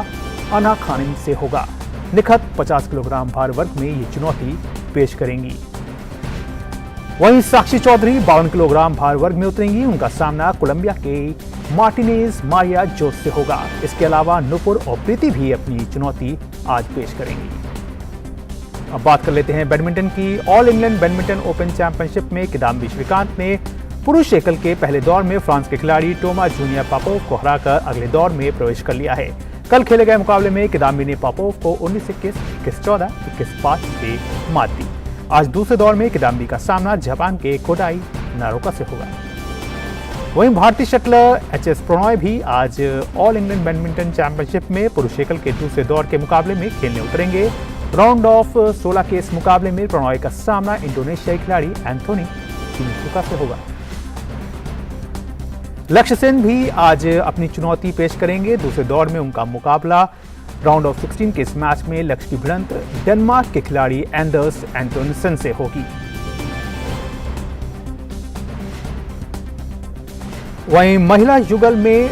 अनाखानिम से होगा। निखत 50 किलोग्राम भार वर्ग में ये चुनौती पेश करेंगी। वहीं साक्षी चौधरी 52 किलोग्राम भार वर्ग में उतरेंगी। उनका सामना कोलंबिया के मार्टिनेज मारिया जोस से होगा। इसके अलावा नुपुर और प्रीति भी अपनी चुनौती आज पेश करेंगी। अब बात कर लेते हैं बैडमिंटन की। All England badminton open championship में किदाम्बी श्रीकांत ने पुरुष एकल के पहले दौर में फ्रांस के खिलाड़ी टोमा जूनियर पापोव को हराकर अगले दौर में प्रवेश कर लिया है। कल खेले गए मुकाबले में किदाम्बी ने पापोव को 19-21, 21-14, 21-5 से मात दी। आज दूसरे दौर में किदाम्बी का सामना जापान के कोटाई नारोका से होगा। वहीं भारतीय शटलर एचएस प्रणॉय भी आज ऑल इंग्लैंड बैडमिंटन चैंपियनशिप में पुरुष एकल के दूसरे दौर के मुकाबले में खेलने उतरेंगे। राउंड ऑफ 16 के इस मुकाबले में प्रणॉय का सामना इंडोनेशियाई खिलाड़ी एंथोनी सिनिसुका से होगा। लक्ष्य सेन भी आज अपनी चुनौती पेश करेंगे। दूसरे दौर में उनका मुकाबला राउंड ऑफ 16 के इस मैच में लक्ष्य की भिड़ंत डेनमार्क के खिलाड़ी एंडर्स एंटोनसन से होगी। वहीं महिला युगल में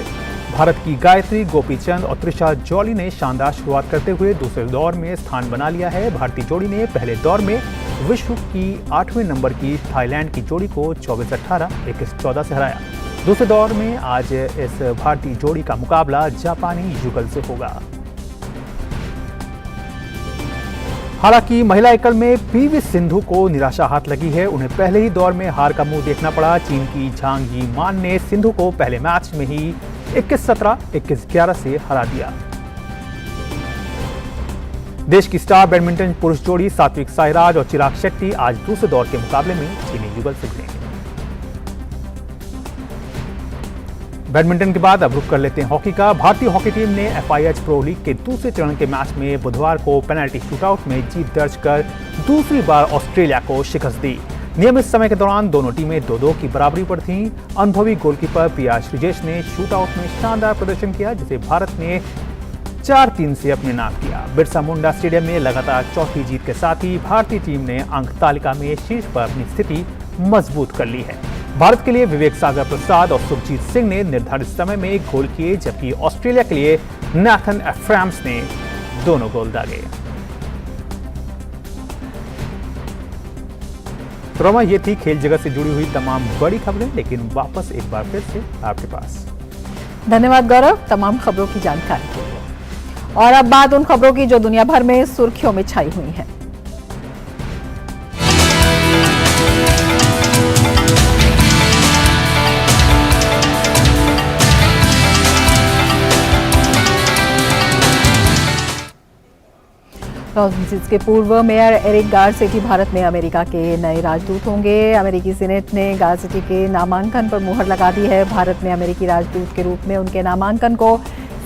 भारत की गायत्री गोपीचंद और त्रिशा जॉली ने शानदार शुरुआत करते हुए दूसरे दौर में स्थान बना लिया है। भारतीय जोड़ी ने पहले दौर में विश्व की 8वें नंबर की थाईलैंड की जोड़ी को 24-18, 21-14 से हराया। दूसरे दौर में आज इस भारतीय जोड़ी का मुकाबला जापानी युगल से होगा। हालांकि महिला एकल में पीवी सिंधु को निराशा हाथ लगी है। उन्हें पहले ही दौर में हार का मुंह देखना पड़ा। चीन की झांग यी मान ने सिंधु को पहले मैच में ही 21-17, 21-11 से हरा दिया। देश की स्टार बैडमिंटन पुरुष जोड़ी सात्विक साईराज और चिराग शेट्टी आज दूसरे दौर के मुकाबले में चीनी युगल से भिड़ेंगे। बैडमिंटन के बाद अब रुक कर लेते हैं हॉकी का। भारतीय हॉकी टीम ने FIH प्रो लीग के दूसरे चरण के मैच में बुधवार को पेनल्टी शूटआउट में जीत दर्ज कर दूसरी बार ऑस्ट्रेलिया को शिकस्त दी। नियमित समय के दौरान दोनों टीमें 2-2 की बराबरी पर थीं। अनुभवी गोलकीपर प्रिया श्रीजेश ने शूटआउट में शानदार प्रदर्शन किया, जिसे भारत ने 4-3 से अपने नाम किया। बिरसा मुंडा स्टेडियम में लगातार चौथी जीत के साथ ही भारतीय टीम ने अंक तालिका में शीर्ष पर अपनी स्थिति मजबूत कर ली है। भारत के लिए विवेक सागर प्रसाद और सुखजीत सिंह ने निर्धारित समय में गोल किए, जबकि ऑस्ट्रेलिया के लिए नैथन एफ्राम्स ने दोनों गोल दागे। तो रोमा, ये थी खेल जगत से जुड़ी हुई तमाम बड़ी खबरें, लेकिन वापस एक बार फिर से आपके पास। धन्यवाद गौरव, तमाम खबरों की जानकारी के लिए। और अब बात उन खबरों की जो दुनिया भर में सुर्खियों में छाई हुई हैं। लॉस एंजल्स के पूर्व मेयर एरिक गारसेटी भारत में अमेरिका के नए राजदूत होंगे। अमेरिकी सीनेट ने गारसेटी के नामांकन पर मुहर लगा दी है। भारत में अमेरिकी राजदूत के रूप में उनके नामांकन को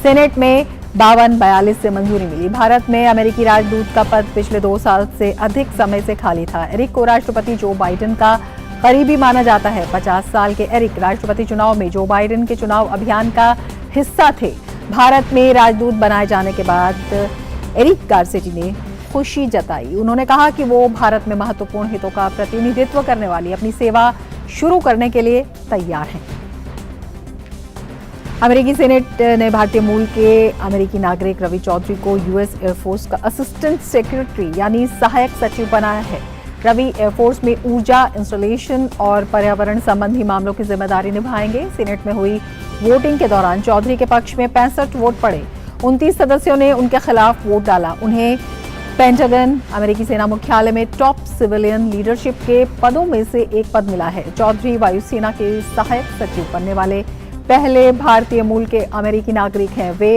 सीनेट में 52-42 से मंजूरी मिली। भारत में अमेरिकी राजदूत का पद पिछले 2 साल से अधिक समय से खाली था। एरिक को राष्ट्रपति जो बाइडेन का करीबी माना जाता है। 50 साल के एरिक राष्ट्रपति चुनाव में जो बाइडेन के चुनाव अभियान का हिस्सा थे। भारत में राजदूत बनाए जाने के बाद एरिक गारसेटी ने खुशी जताई। उन्होंने कहा कि वो भारत में महत्वपूर्ण हितों का प्रतिनिधित्व करने वाली अपनी सेवा शुरू करने के लिए तैयार हैं। अमेरिकी सीनेट ने भारतीय मूल के अमेरिकी नागरिक रवि चौधरी को यूएस एयरफोर्स का असिस्टेंट सेक्रेटरी यानी सहायक सचिव बनाया है। रवि एयरफोर्स में ऊर्जा, इंस्टॉलेशन और पर्यावरण संबंधी मामलों की जिम्मेदारी निभाएंगे। सीनेट में हुई वोटिंग के दौरान चौधरी के पक्ष में 65 वोट पड़े। 29 सदस्यों ने उनके खिलाफ वोट डाला। उन्हें पेंटागन, अमेरिकी सेना मुख्यालय में टॉप सिविलियन लीडरशिप के पदों में से एक पद मिला है। चौधरी वायुसेना के सहायक सचिव बनने वाले पहले भारतीय मूल के अमेरिकी नागरिक हैं। वे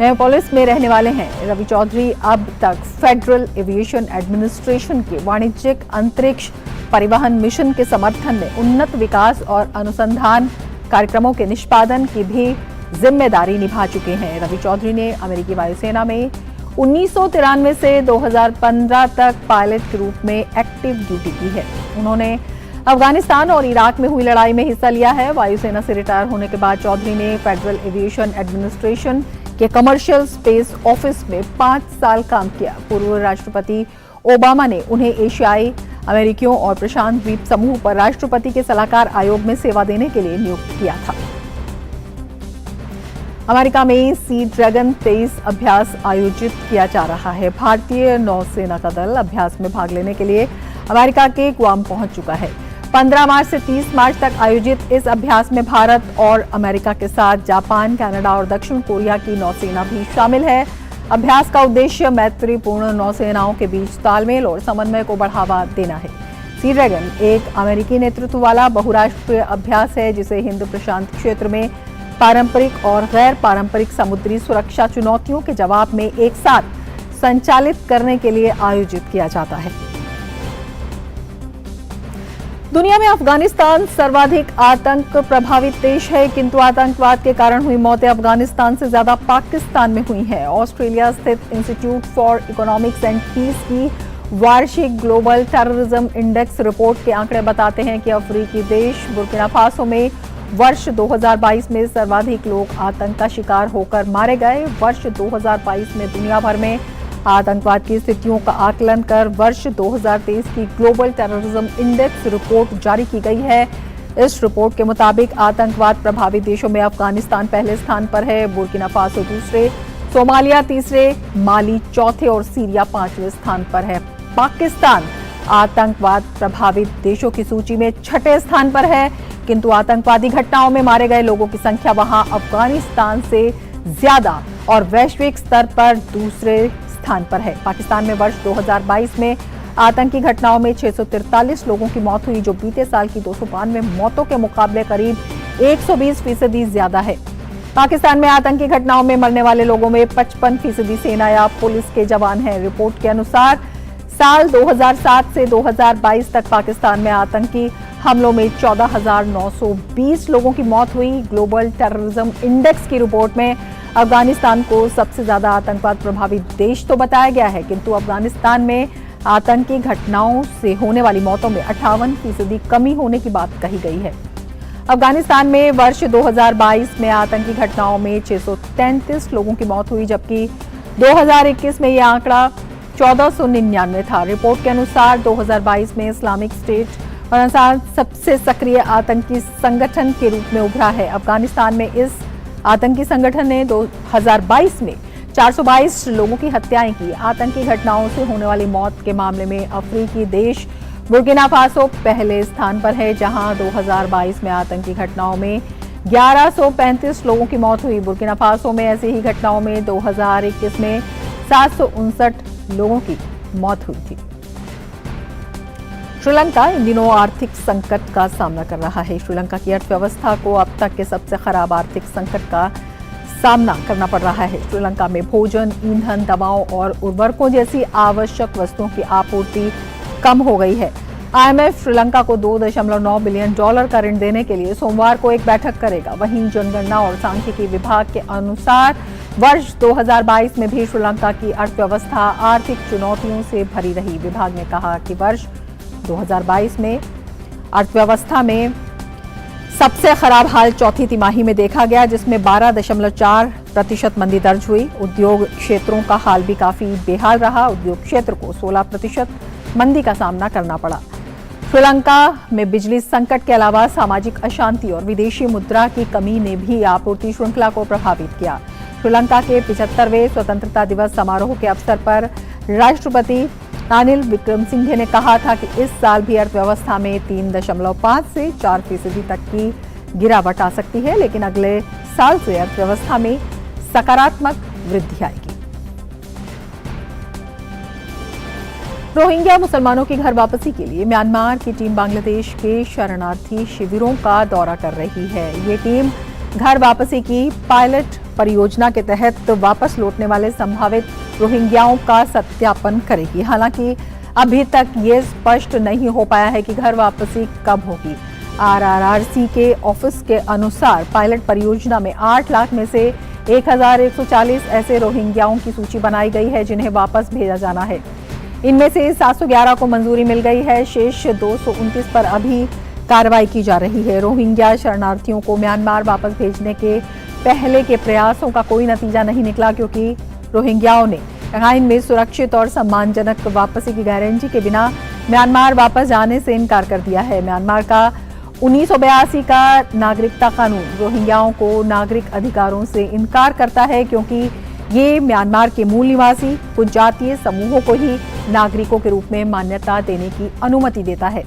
मिनेपोलिस में रहने वाले हैं। रवि चौधरी अब तक फेडरल एविएशन एडमिनिस्ट्रेशन के वाणिज्यिक अंतरिक्ष परिवहन मिशन के समर्थन में उन्नत विकास और अनुसंधान कार्यक्रमों के निष्पादन की भी जिम्मेदारी निभा चुके हैं। रवि चौधरी ने अमेरिकी वायुसेना में 1993 से 2015 तक पायलट के रूप में एक्टिव ड्यूटी की है। उन्होंने अफगानिस्तान और इराक में हुई लड़ाई में हिस्सा लिया है। वायुसेना से रिटायर होने के बाद चौधरी ने फेडरल एविएशन एडमिनिस्ट्रेशन के कमर्शियल स्पेस ऑफिस में 5 साल काम किया। पूर्व राष्ट्रपति ओबामा ने उन्हें एशियाई अमेरिकियों और प्रशांत द्वीप समूह पर राष्ट्रपति के सलाहकार आयोग में सेवा देने के लिए नियुक्त किया था। अमेरिका में सी ड्रैगन 23 अभ्यास आयोजित किया जा रहा है। भारतीय नौसेना का दल अभ्यास में भाग लेने के लिए अमेरिका के गुआम पहुंच चुका है। 15 मार्च से 30 मार्च तक आयोजित इस अभ्यास में भारत और अमेरिका के साथ जापान, कनाडा और दक्षिण कोरिया की नौसेना भी शामिल है। अभ्यास का उद्देश्य मैत्रीपूर्ण नौसेनाओं के बीच तालमेल और समन्वय को बढ़ावा देना है। सी ड्रैगन एक अमेरिकी नेतृत्व वाला बहुराष्ट्रीय अभ्यास है, जिसे हिंद प्रशांत क्षेत्र में पारंपरिक और गैर पारंपरिक समुद्री सुरक्षा चुनौतियों के जवाब में एक साथ संचालित करने के लिए आयोजित किया जाता है। दुनिया में अफगानिस्तान सर्वाधिक आतंक प्रभावित देश है, किंतु आतंकवाद के कारण हुई मौतें अफगानिस्तान से ज्यादा पाकिस्तान में हुई हैं। ऑस्ट्रेलिया स्थित Institute for Economics and Peace की वार्षिक ग्लोबल टेररिज्म इंडेक्स रिपोर्ट के आंकड़े बताते हैं कि अफ्रीकी देश बुर्किना फासो में वर्ष 2022 में सर्वाधिक लोग आतंक का शिकार होकर मारे गए। वर्ष 2022 में दुनिया भर में आतंकवाद की स्थितियों का आकलन कर वर्ष 2023 की ग्लोबल टेररिज्म इंडेक्स रिपोर्ट जारी की गई है। इस रिपोर्ट के मुताबिक आतंकवाद प्रभावित देशों में अफगानिस्तान पहले स्थान पर है, बुर्किना फासो दूसरे, सोमालिया तीसरे, माली चौथे और सीरिया पांचवें स्थान पर है। पाकिस्तान आतंकवाद प्रभावित देशों की सूची में छठे स्थान पर है, किंतु आतंकवादी घटनाओं में मारे गए लोगों की संख्या वहां अफगानिस्तान से ज्यादा और वैश्विक स्तर पर दूसरे स्थान पर है। पाकिस्तान में वर्ष 2022 में आतंकी घटनाओं में 643 लोगों की मौत हुई, जो बीते साल की 292 मौतों के मुकाबले करीब 120% ज्यादा है। पाकिस्तान में आतंकी घटनाओं में मरने वाले लोगों में 55% सेना या पुलिस के जवान हैं। रिपोर्ट के अनुसार साल 2007 से 2022 तक पाकिस्तान में आतंकी हमलों में 14,920 लोगों की मौत हुई। ग्लोबल टेररिज्म इंडेक्स की रिपोर्ट में अफगानिस्तान को सबसे ज्यादा आतंकवाद प्रभावित देश तो बताया गया है, किंतु अफगानिस्तान में आतंकी घटनाओं से होने वाली मौतों में 58% कमी होने की बात कही गई है। अफगानिस्तान में वर्ष 2022 में आतंकी घटनाओं में 633 लोगों की मौत हुई, जबकि 2021 में यह आंकड़ा 1499 था। रिपोर्ट के अनुसार 2022 में इस्लामिक स्टेट और अंसार सबसे सक्रिय आतंकी संगठन के रूप में उभरा है। अफगानिस्तान में इस आतंकी संगठन ने 2022 में 422 लोगों की हत्याएं की। आतंकी घटनाओं से होने वाली मौत के मामले में अफ्रीकी देश बुर्किना फासो पहले स्थान पर है, जहां 2022 में आतंकी घटनाओं में 1135 लोगों की मौत हुई। बुर्किना फासो में ऐसी ही घटनाओं में 2021 में 759 लोगों की मौत हुई थी। श्रीलंका इन दिनों आर्थिक संकट का सामना कर रहा है। श्रीलंका की अर्थव्यवस्था को अब तक के सबसे खराब आर्थिक संकट का सामना करना पड़ रहा है। श्रीलंका में भोजन, ईंधन, दवाओं और उर्वरकों जैसी आवश्यक वस्तुओं की आपूर्ति कम हो गई है। IMF श्रीलंका को $2.9 बिलियन का ऋण देने के लिए सोमवार को एक बैठक करेगा। वहीं जनगणना और सांख्यिकी विभाग के अनुसार वर्ष 2022 में भी श्रीलंका की अर्थव्यवस्था आर्थिक चुनौतियों से भरी रही। विभाग ने कहा कि वर्ष 2022 में अर्थव्यवस्था में सबसे खराब हाल चौथी तिमाही में देखा गया, जिसमें 12.4% मंदी दर्ज हुई। उद्योग क्षेत्रों का हाल भी काफी बेहाल रहा। उद्योग क्षेत्र को 16% मंदी का सामना करना पड़ा। श्रीलंका में बिजली संकट के अलावा सामाजिक अशांति और विदेशी मुद्रा की कमी ने भी आपूर्ति श्रृंखला को प्रभावित किया। श्रीलंका के 75वें स्वतंत्रता दिवस समारोह के अवसर पर राष्ट्रपति रानिल विक्रमसिंघे ने कहा था कि इस साल भी अर्थव्यवस्था में 3.5 से 4% तक की गिरावट आ सकती है, लेकिन अगले साल से अर्थव्यवस्था में सकारात्मक वृद्धि आएगी। रोहिंग्या मुसलमानों की घर वापसी के लिए म्यांमार की टीम बांग्लादेश के शरणार्थी शिविरों का दौरा कर रही है। ये टीम घर वापसी की पायलट परियोजना के तहत वापस लौटने वाले संभावित रोहिंग्याओं का सत्यापन करेगी। हालांकि अभी तक ये स्पष्ट नहीं हो पाया है कि घर वापसी कब होगी। RRRC के ऑफिस के अनुसार पायलट परियोजना में 8 लाख में से 1140 ऐसे रोहिंग्याओं की सूची बनाई गई है जिन्हें वापस भेजा जाना है। इनमें से 711 को मंजूरी मिल गई है। शेष 229 पर अभी कार्रवाई की जा रही है। रोहिंग्या शरणार्थियों को म्यांमार वापस भेजने के पहले के प्रयासों का कोई नतीजा नहीं निकला, क्योंकि रोहिंग्याओं ने रखाइन में सुरक्षित और सम्मानजनक वापसी की गारंटी के बिना म्यांमार वापस जाने से इनकार कर दिया है। म्यांमार का 1982 का नागरिकता कानून रोहिंग्याओं को नागरिक अधिकारों से इनकार करता है, क्योंकि ये म्यांमार के मूल निवासी कुछ जातीय समूहों को ही नागरिकों के रूप में मान्यता देने की अनुमति देता है।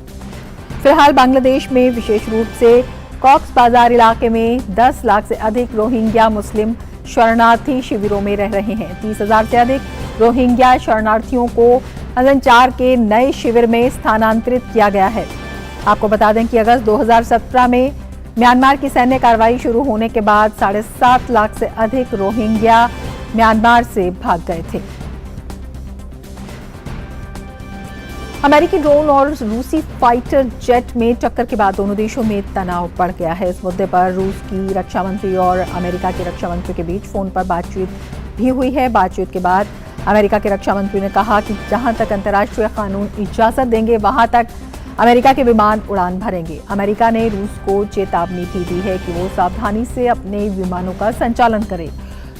फिलहाल बांग्लादेश में विशेष रूप से कॉक्स बाजार इलाके में 10 लाख से अधिक रोहिंग्या मुस्लिम शरणार्थी शिविरों में रह रहे हैं। 30,000 से अधिक रोहिंग्या शरणार्थियों को अजनचार के नए शिविर में स्थानांतरित किया गया है। आपको बता दें कि अगस्त 2017 में म्यांमार की सैन्य कार्रवाई शुरू होने के बाद 7.5 लाख से अधिक रोहिंग्या म्यांमार से भाग गए थे। अमेरिकी ड्रोन और रूसी फाइटर जेट में टक्कर के बाद दोनों देशों में तनाव बढ़ गया है। इस मुद्दे पर रूस की रक्षा मंत्री और अमेरिका के रक्षा मंत्री के बीच फोन पर बातचीत भी हुई है। बातचीत के बाद अमेरिका के रक्षा मंत्री ने कहा कि जहां तक अंतर्राष्ट्रीय कानून इजाजत देंगे वहां तक अमेरिका के विमान उड़ान भरेंगे। अमेरिका ने रूस को चेतावनी भी दी है कि वो सावधानी से अपने विमानों का संचालन करे।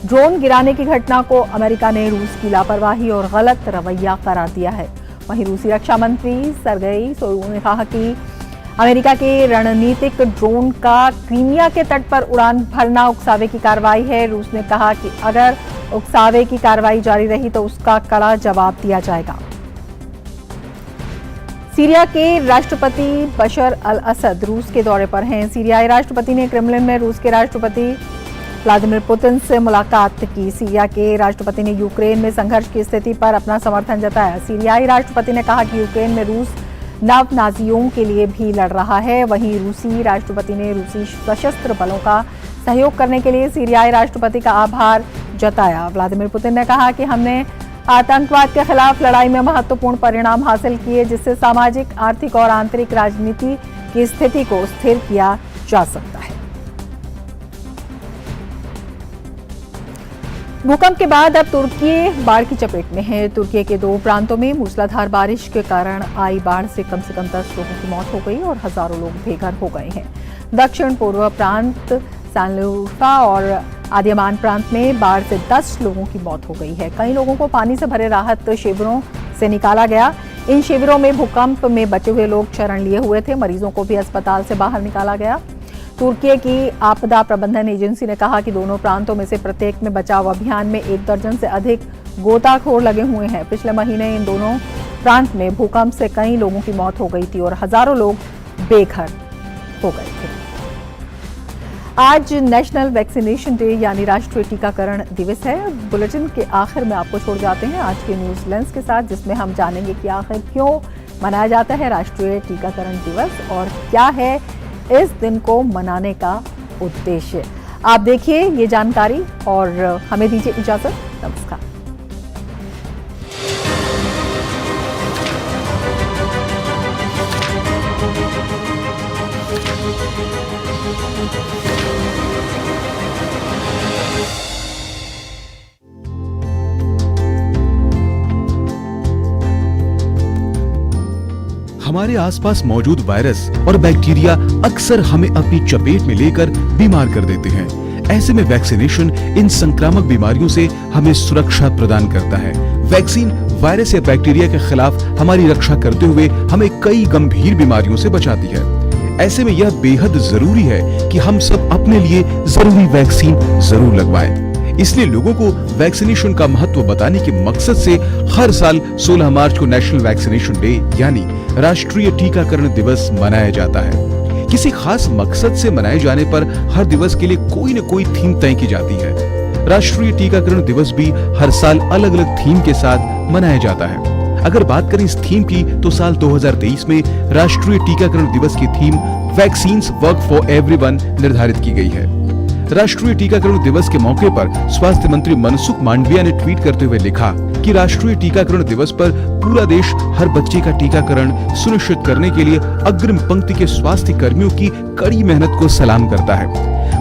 ड्रोन गिराने की घटना को अमेरिका ने रूस की लापरवाही और गलत रवैया करार दिया है। वहीं रूसी रक्षा मंत्री सरगेई सोइगु ने कहा कि अमेरिका के रणनीतिक ड्रोन का क्रीमिया के तट पर उड़ान भरना उकसावे की कार्रवाई है। रूस ने कहा कि अगर उकसावे की कार्रवाई जारी रही तो उसका कड़ा जवाब दिया जाएगा। सीरिया के राष्ट्रपति बशर अल असद रूस के दौरे पर हैं। सीरियाई राष्ट्रपति ने क्रेमलिन में रूस के राष्ट्रपति व्लादिमीर पुतिन से मुलाकात की। सीरिया के राष्ट्रपति ने यूक्रेन में संघर्ष की स्थिति पर अपना समर्थन जताया। सीरियाई राष्ट्रपति ने कहा कि यूक्रेन में रूस नव नाजियों के लिए भी लड़ रहा है। वहीं रूसी राष्ट्रपति ने रूसी सशस्त्र बलों का सहयोग करने के लिए सीरियाई राष्ट्रपति का आभार जताया। व्लादिमीर पुतिन ने कहा कि हमने आतंकवाद के खिलाफ लड़ाई में महत्वपूर्ण परिणाम हासिल किए, जिससे सामाजिक, आर्थिक और आंतरिक राजनीति की स्थिति को स्थिर किया जा सकता है। भूकंप के बाद अब तुर्की बाढ़ की चपेट में है। तुर्की के 2 प्रांतों में मूसलाधार बारिश के कारण आई बाढ़ से कम 10 लोगों की मौत हो गई और हजारों लोग बेघर हो गए हैं। दक्षिण पूर्व प्रांत सानलुफा और आदिमान प्रांत में बाढ़ से 10 लोगों की मौत हो गई है। कई लोगों को पानी से भरे राहत शिविरों से निकाला गया। इन शिविरों में भूकंप में बचे हुए लोग शरण लिए हुए थे। मरीजों को भी अस्पताल से बाहर निकाला गया। तुर्की की आपदा प्रबंधन एजेंसी ने कहा कि दोनों प्रांतों में से प्रत्येक में बचाव अभियान में 1 दर्जन से अधिक गोताखोर लगे हुए हैं। पिछले महीने इन दोनों प्रांत में भूकंप से कई लोगों की मौत हो गई थी और हजारों लोग बेघर हो गए थे। आज नेशनल वैक्सीनेशन डे यानी राष्ट्रीय टीकाकरण दिवस है। बुलेटिन के आखिर में आपको छोड़ जाते हैं आज के न्यूज लेंस के साथ, जिसमें हम जानेंगे कि आखिर क्यों मनाया जाता है राष्ट्रीय टीकाकरण दिवस और क्या है इस दिन को मनाने का उद्देश्य। आप देखिए ये जानकारी और हमें दीजिए इजाजत। नमस्कार। हमारे आसपास मौजूद वायरस और बैक्टीरिया अक्सर हमें अपनी चपेट में लेकर बीमार कर देते हैं। ऐसे में वैक्सीनेशन इन संक्रामक बीमारियों से हमें सुरक्षा प्रदान करता है। वैक्सीन वायरस या बैक्टीरिया के खिलाफ हमारी रक्षा करते हुए हमें कई गंभीर बीमारियों से बचाती है। ऐसे में यह बेहद जरूरी है कि हम सब अपने लिए जरूरी वैक्सीन जरूर लगवाएं। इसलिए लोगों को वैक्सीनेशन का महत्व बताने के मकसद से हर साल 16 मार्च को नेशनल वैक्सीनेशन डे यानी राष्ट्रीय टीकाकरण दिवस मनाया जाता है। किसी खास मकसद से मनाए जाने पर हर दिवस के लिए कोई न कोई थीम तय की जाती है। राष्ट्रीय टीकाकरण दिवस भी हर साल अलग अलग थीम के साथ मनाया जाता है। अगर बात करें इस थीम की तो साल 2023 में राष्ट्रीय टीकाकरण दिवस की theme vaccines work for everyone निर्धारित की गई है। राष्ट्रीय टीकाकरण दिवस के मौके पर स्वास्थ्य मंत्री मनसुख मांडविया ने ट्वीट करते हुए लिखा कि राष्ट्रीय टीकाकरण दिवस पर पूरा देश हर बच्चे का टीकाकरण सुनिश्चित करने के लिए अग्रिम पंक्ति के स्वास्थ्य कर्मियों की कड़ी मेहनत को सलाम करता है।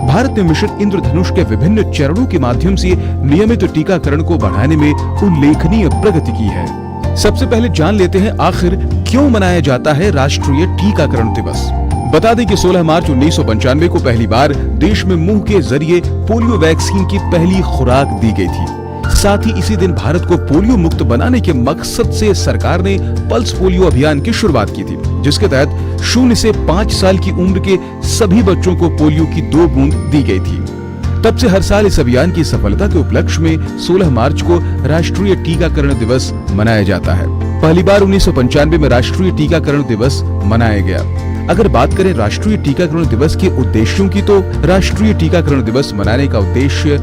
भारत ने मिशन इंद्रधनुष के विभिन्न चरणों के माध्यम से नियमित टीकाकरण को बढ़ाने में उल्लेखनीय प्रगति की है। सबसे पहले जान लेते हैं आखिर क्यों मनाया जाता है राष्ट्रीय टीकाकरण दिवस। बता दें कि 16 मार्च 1995 को पहली बार देश में मुंह के जरिए पोलियो वैक्सीन की पहली खुराक दी गई थी। साथ ही इसी दिन भारत को पोलियो मुक्त बनाने के मकसद से सरकार ने पल्स पोलियो अभियान की शुरुआत की थी, जिसके तहत 0 से 5 साल की उम्र के सभी बच्चों को पोलियो की 2 बूंद दी गई थी। तब से हर साल इस अभियान की सफलता के उपलक्ष्य में 16 मार्च को राष्ट्रीय टीकाकरण दिवस मनाया जाता है। पहली बार 1995 में राष्ट्रीय टीकाकरण दिवस मनाया गया। अगर बात करें राष्ट्रीय टीकाकरण दिवस के उद्देश्यों की तो राष्ट्रीय टीकाकरण दिवस मनाने का उद्देश्य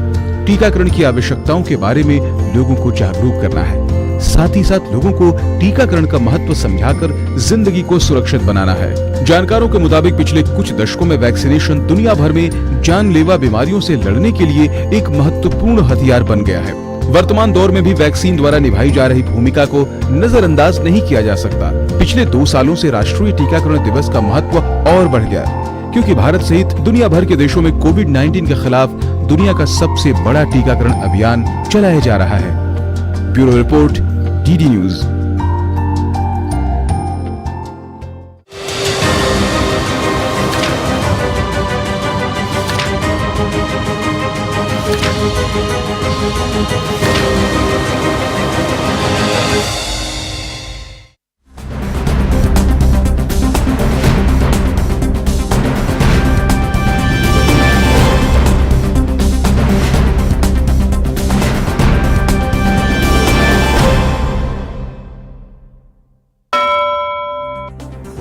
टीकाकरण की आवश्यकताओं के बारे में लोगों को जागरूक करना है। साथ ही साथ लोगों को टीकाकरण का महत्व समझाकर जिंदगी को सुरक्षित बनाना है। जानकारों के मुताबिक पिछले कुछ दशकों में वैक्सीनेशन दुनिया भर में जानलेवा बीमारियों से लड़ने के लिए एक महत्वपूर्ण हथियार बन गया है। वर्तमान दौर में भी वैक्सीन द्वारा निभाई जा रही भूमिका को नजरअंदाज नहीं किया जा सकता। पिछले 2 सालों से राष्ट्रीय टीकाकरण दिवस का महत्व और बढ़ गया, क्योंकि भारत सहित दुनिया भर के देशों में कोविड-19 के खिलाफ दुनिया का सबसे बड़ा टीकाकरण अभियान चलाया जा रहा है। Bureau report, DD news.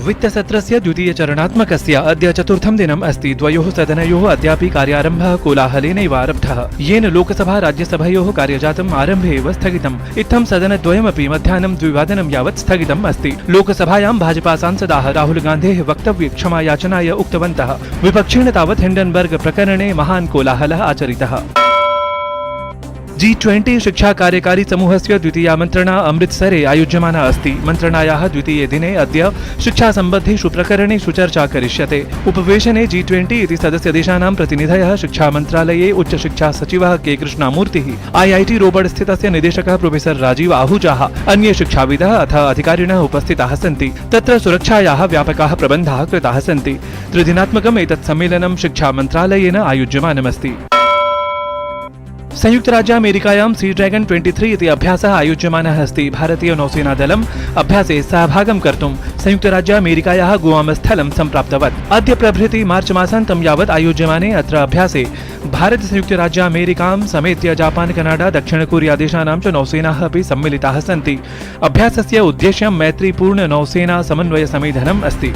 वित्तसत्रस्य द्वितीयचरणात्मकस्य अद्य चतुर्थं दिनम् अस्ति। द्वयोः सदनयोः अद्यापि कार्यारम्भः कोलाहलेनैव आरब्धः, येन लोकसभा राज्यसभयोः कार्यजातम् आरम्भे एव स्थगितम्। इत्थं सदनद्वयमपि मध्याह्नं 2 वादनं यावत् स्थगितम् अस्ति। लोकसभायां भाजपा सांसदाः राहुल गान्धेः वक्तव्ये क्षमायाचनाय उक्तवन्तः। विपक्षेण तावत् हिण्डनबर्ग प्रकरणे महान् कोलाहलः आचरितः। G20 शिक्षा कार्यकारी समूहस्य द्वितीया मन्त्रणा अमृतसरे आयोज्यमाना अस्ति। मन्त्रणायाः द्वितीये दिने अद्य शिक्षा सम्बद्धेषु प्रकरणेषु चर्चा करिष्यते। उपवेशने G20 इति सदस्यदेशानां प्रतिनिधयः, शिक्षा मन्त्रालये उच्चशिक्षा सचिवः के कृष्णामूर्तिः, IIT रोबर्ट् स्थितस्य निदेशकः प्रोफेसर राजीव आहूजाः, अन्ये शिक्षाविदः अथ अधिकारिणः उपस्थिताः सन्ति। तत्र सुरक्षायाः व्यापकाः प्रबन्धाः कृताः सन्ति। 3 दिनात्मकम् एतत् सम्मेलनं शिक्षा मन्त्रालयेन आयोज्यमानमस्ति। संयुक्त राज्य अमेरिकायां सी ड्रैगन 23 इति अभ्यासः आयोज्यमानः अस्ति। भारतीय नौसेनादलम् अभ्यासे सहभागं कर्तुं संयुक्त राज्य अमेरिकायाः गुआम स्थलं सम्प्राप्तवत्। अद्य प्रभृति मार्च मासान्तं यावत् आयोज्यमाने अत्र अभ्यासे भारत संयुक्त राज्य अमेरिकां समेत्य जापान, कनाडा, दक्षिण कोरिया देशानां च नौसेनाः अपि सम्मिलिताः सन्ति। अभ्यासस्य उद्देश्यं मैत्रीपूर्ण नौसेना समन्वय समेधनम् अस्ति।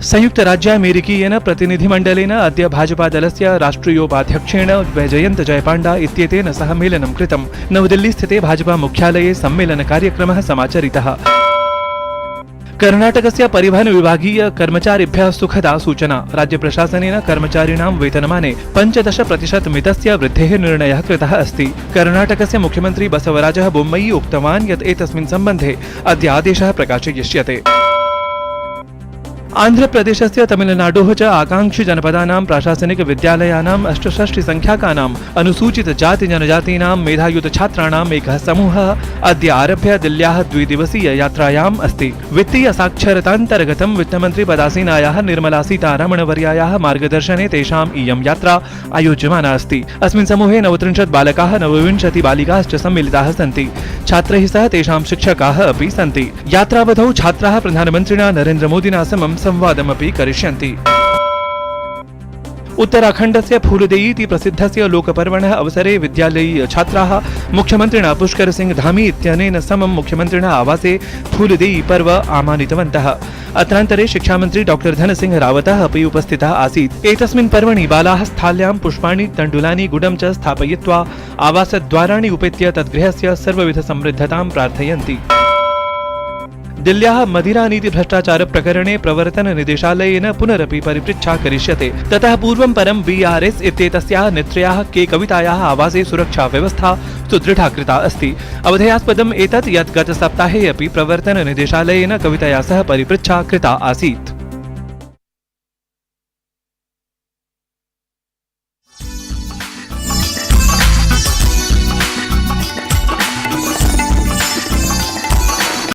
संयुक्त राज्य अमेरिकीयेन प्रतिनिधिमण्डलेन अद्य भाजपा दलस्य राष्ट्रियोपाध्यक्षेण वैजयन्त जयपाण्डा इत्येतेन सह मेलनं कृतम्। नवदिल्ली स्थिते भाजपा मुख्यालये सम्मेलन कार्यक्रमः समाचरितः। कर्णाटकस्य परिवहन विभागीय कर्मचारिभ्यः सुखदा सूचना। राज्य प्रशासनेन कर्मचारिणां वेतनमाने 15% मितस्य वृद्धेः निर्णयः कृतः अस्ति। कर्णाटकस्य मुख्यमन्त्री बसवराजः बोम्मयी उक्तवान् यत् एतस्मिन् सम्बन्धे अद्य आदेशः प्रकाशयिष्यते। आन्ध्रप्रदेशस्य तमिलनाडोः च आकांक्षि जनपदानां प्राशासनिक विद्यालयानाम् 68 संख्याकानाम् अनुसूचित जाति जनजातीनां मेधायुत छात्राणाम् एकः समूहः अद्य आरभ्य दिल्ल्याः 2 दिवसीय यात्रायाम् अस्ति। वित्तीय साक्षरतान्तर्गतं वित्तमन्त्री पदासीनायाः निर्मला सीतारमणवर्यायाः मार्गदर्शने तेषाम् इयं यात्रा आयोज्यमाना अस्ति। अस्मिन् समूहे 39 बालकाः 29 बालिकाश्च सम्मिलिताः सन्ति। छात्रैः सह तेषां शिक्षकाः अपि सन्ति। यात्रावधौ छात्राः प्रधानमन्त्रिणा नरेन्द्र मोदिना समं संवादमपि करिष्यन्ति। उत्तराखण्डस्य फूलदेयी इति प्रसिद्धस्य लोकपर्वणः अवसरे विद्यालयीय छात्राः मुख्यमन्त्रिणा पुष्कर सिंह धामी इत्यनेन समं मुख्यमन्त्रिणः आवासे फूलदेयी पर्व आमानितवन्तः। अत्रान्तरे शिक्षामन्त्री डॉक्टर धनसिंह रावतः अपि उपस्थितः आसीत्। एतस्मिन् पर्वणि बालाः स्थाल्यां पुष्पाणि, तण्डुलानि, गुडं च स्थापयित्वा आवासद्वाराणि उपेत्य तद्गृहस्य सर्वविध समृद्धतां प्रार्थयन्ति। दिल्ल्याः मदिरानीति भ्रष्टाचार प्रकरणे प्रवर्तन निदेशालयेन पुनरपि परिपृच्छा करिष्यते। ततः पूर्वं परं BRS इत्येतस्याः नेत्र्याः के कवितायाः आवासे सुरक्षा व्यवस्था सुदृढा कृता अस्ति। अवधेयास्पदम् एतत् यत् गतसप्ताहे अपि प्रवर्तन निदेशालयेन कवितया सह परिपृच्छा कृता आसीत्।